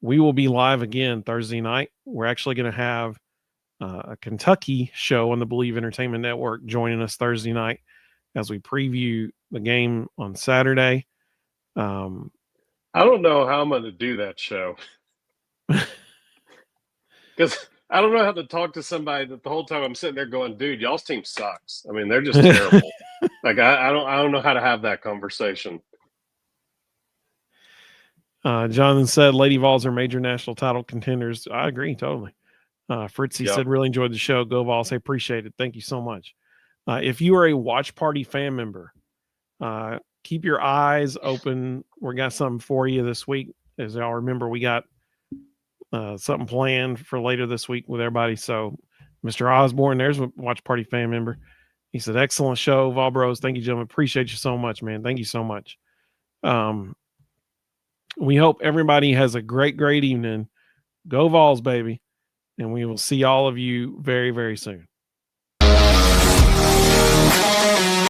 We will be live again Thursday night. We're actually going to have a Kentucky show on the Believe Entertainment Network joining us Thursday night as we preview the game on Saturday. I don't know how I'm going to do that show. Because I don't know how to talk to somebody that the whole time I'm sitting there going, dude, y'all's team sucks. I mean, they're just terrible. Like, I don't know how to have that conversation. Jonathan said Lady Vols are major national title contenders. I agree totally. Fritzy said, really enjoyed the show. Go Vols. I appreciate it. Thank you so much. If you are a Watch Party fan member, keep your eyes open. We got something for you this week. As y'all remember, we got something planned for later this week with everybody. So Mr. Osborne, there's a Watch Party fan member. He said, excellent show, Vol Bros. Thank you, gentlemen. Appreciate you so much, man. Thank you so much. We hope everybody has a great, great evening. Go Vols, baby. And we will see all of you very, very soon.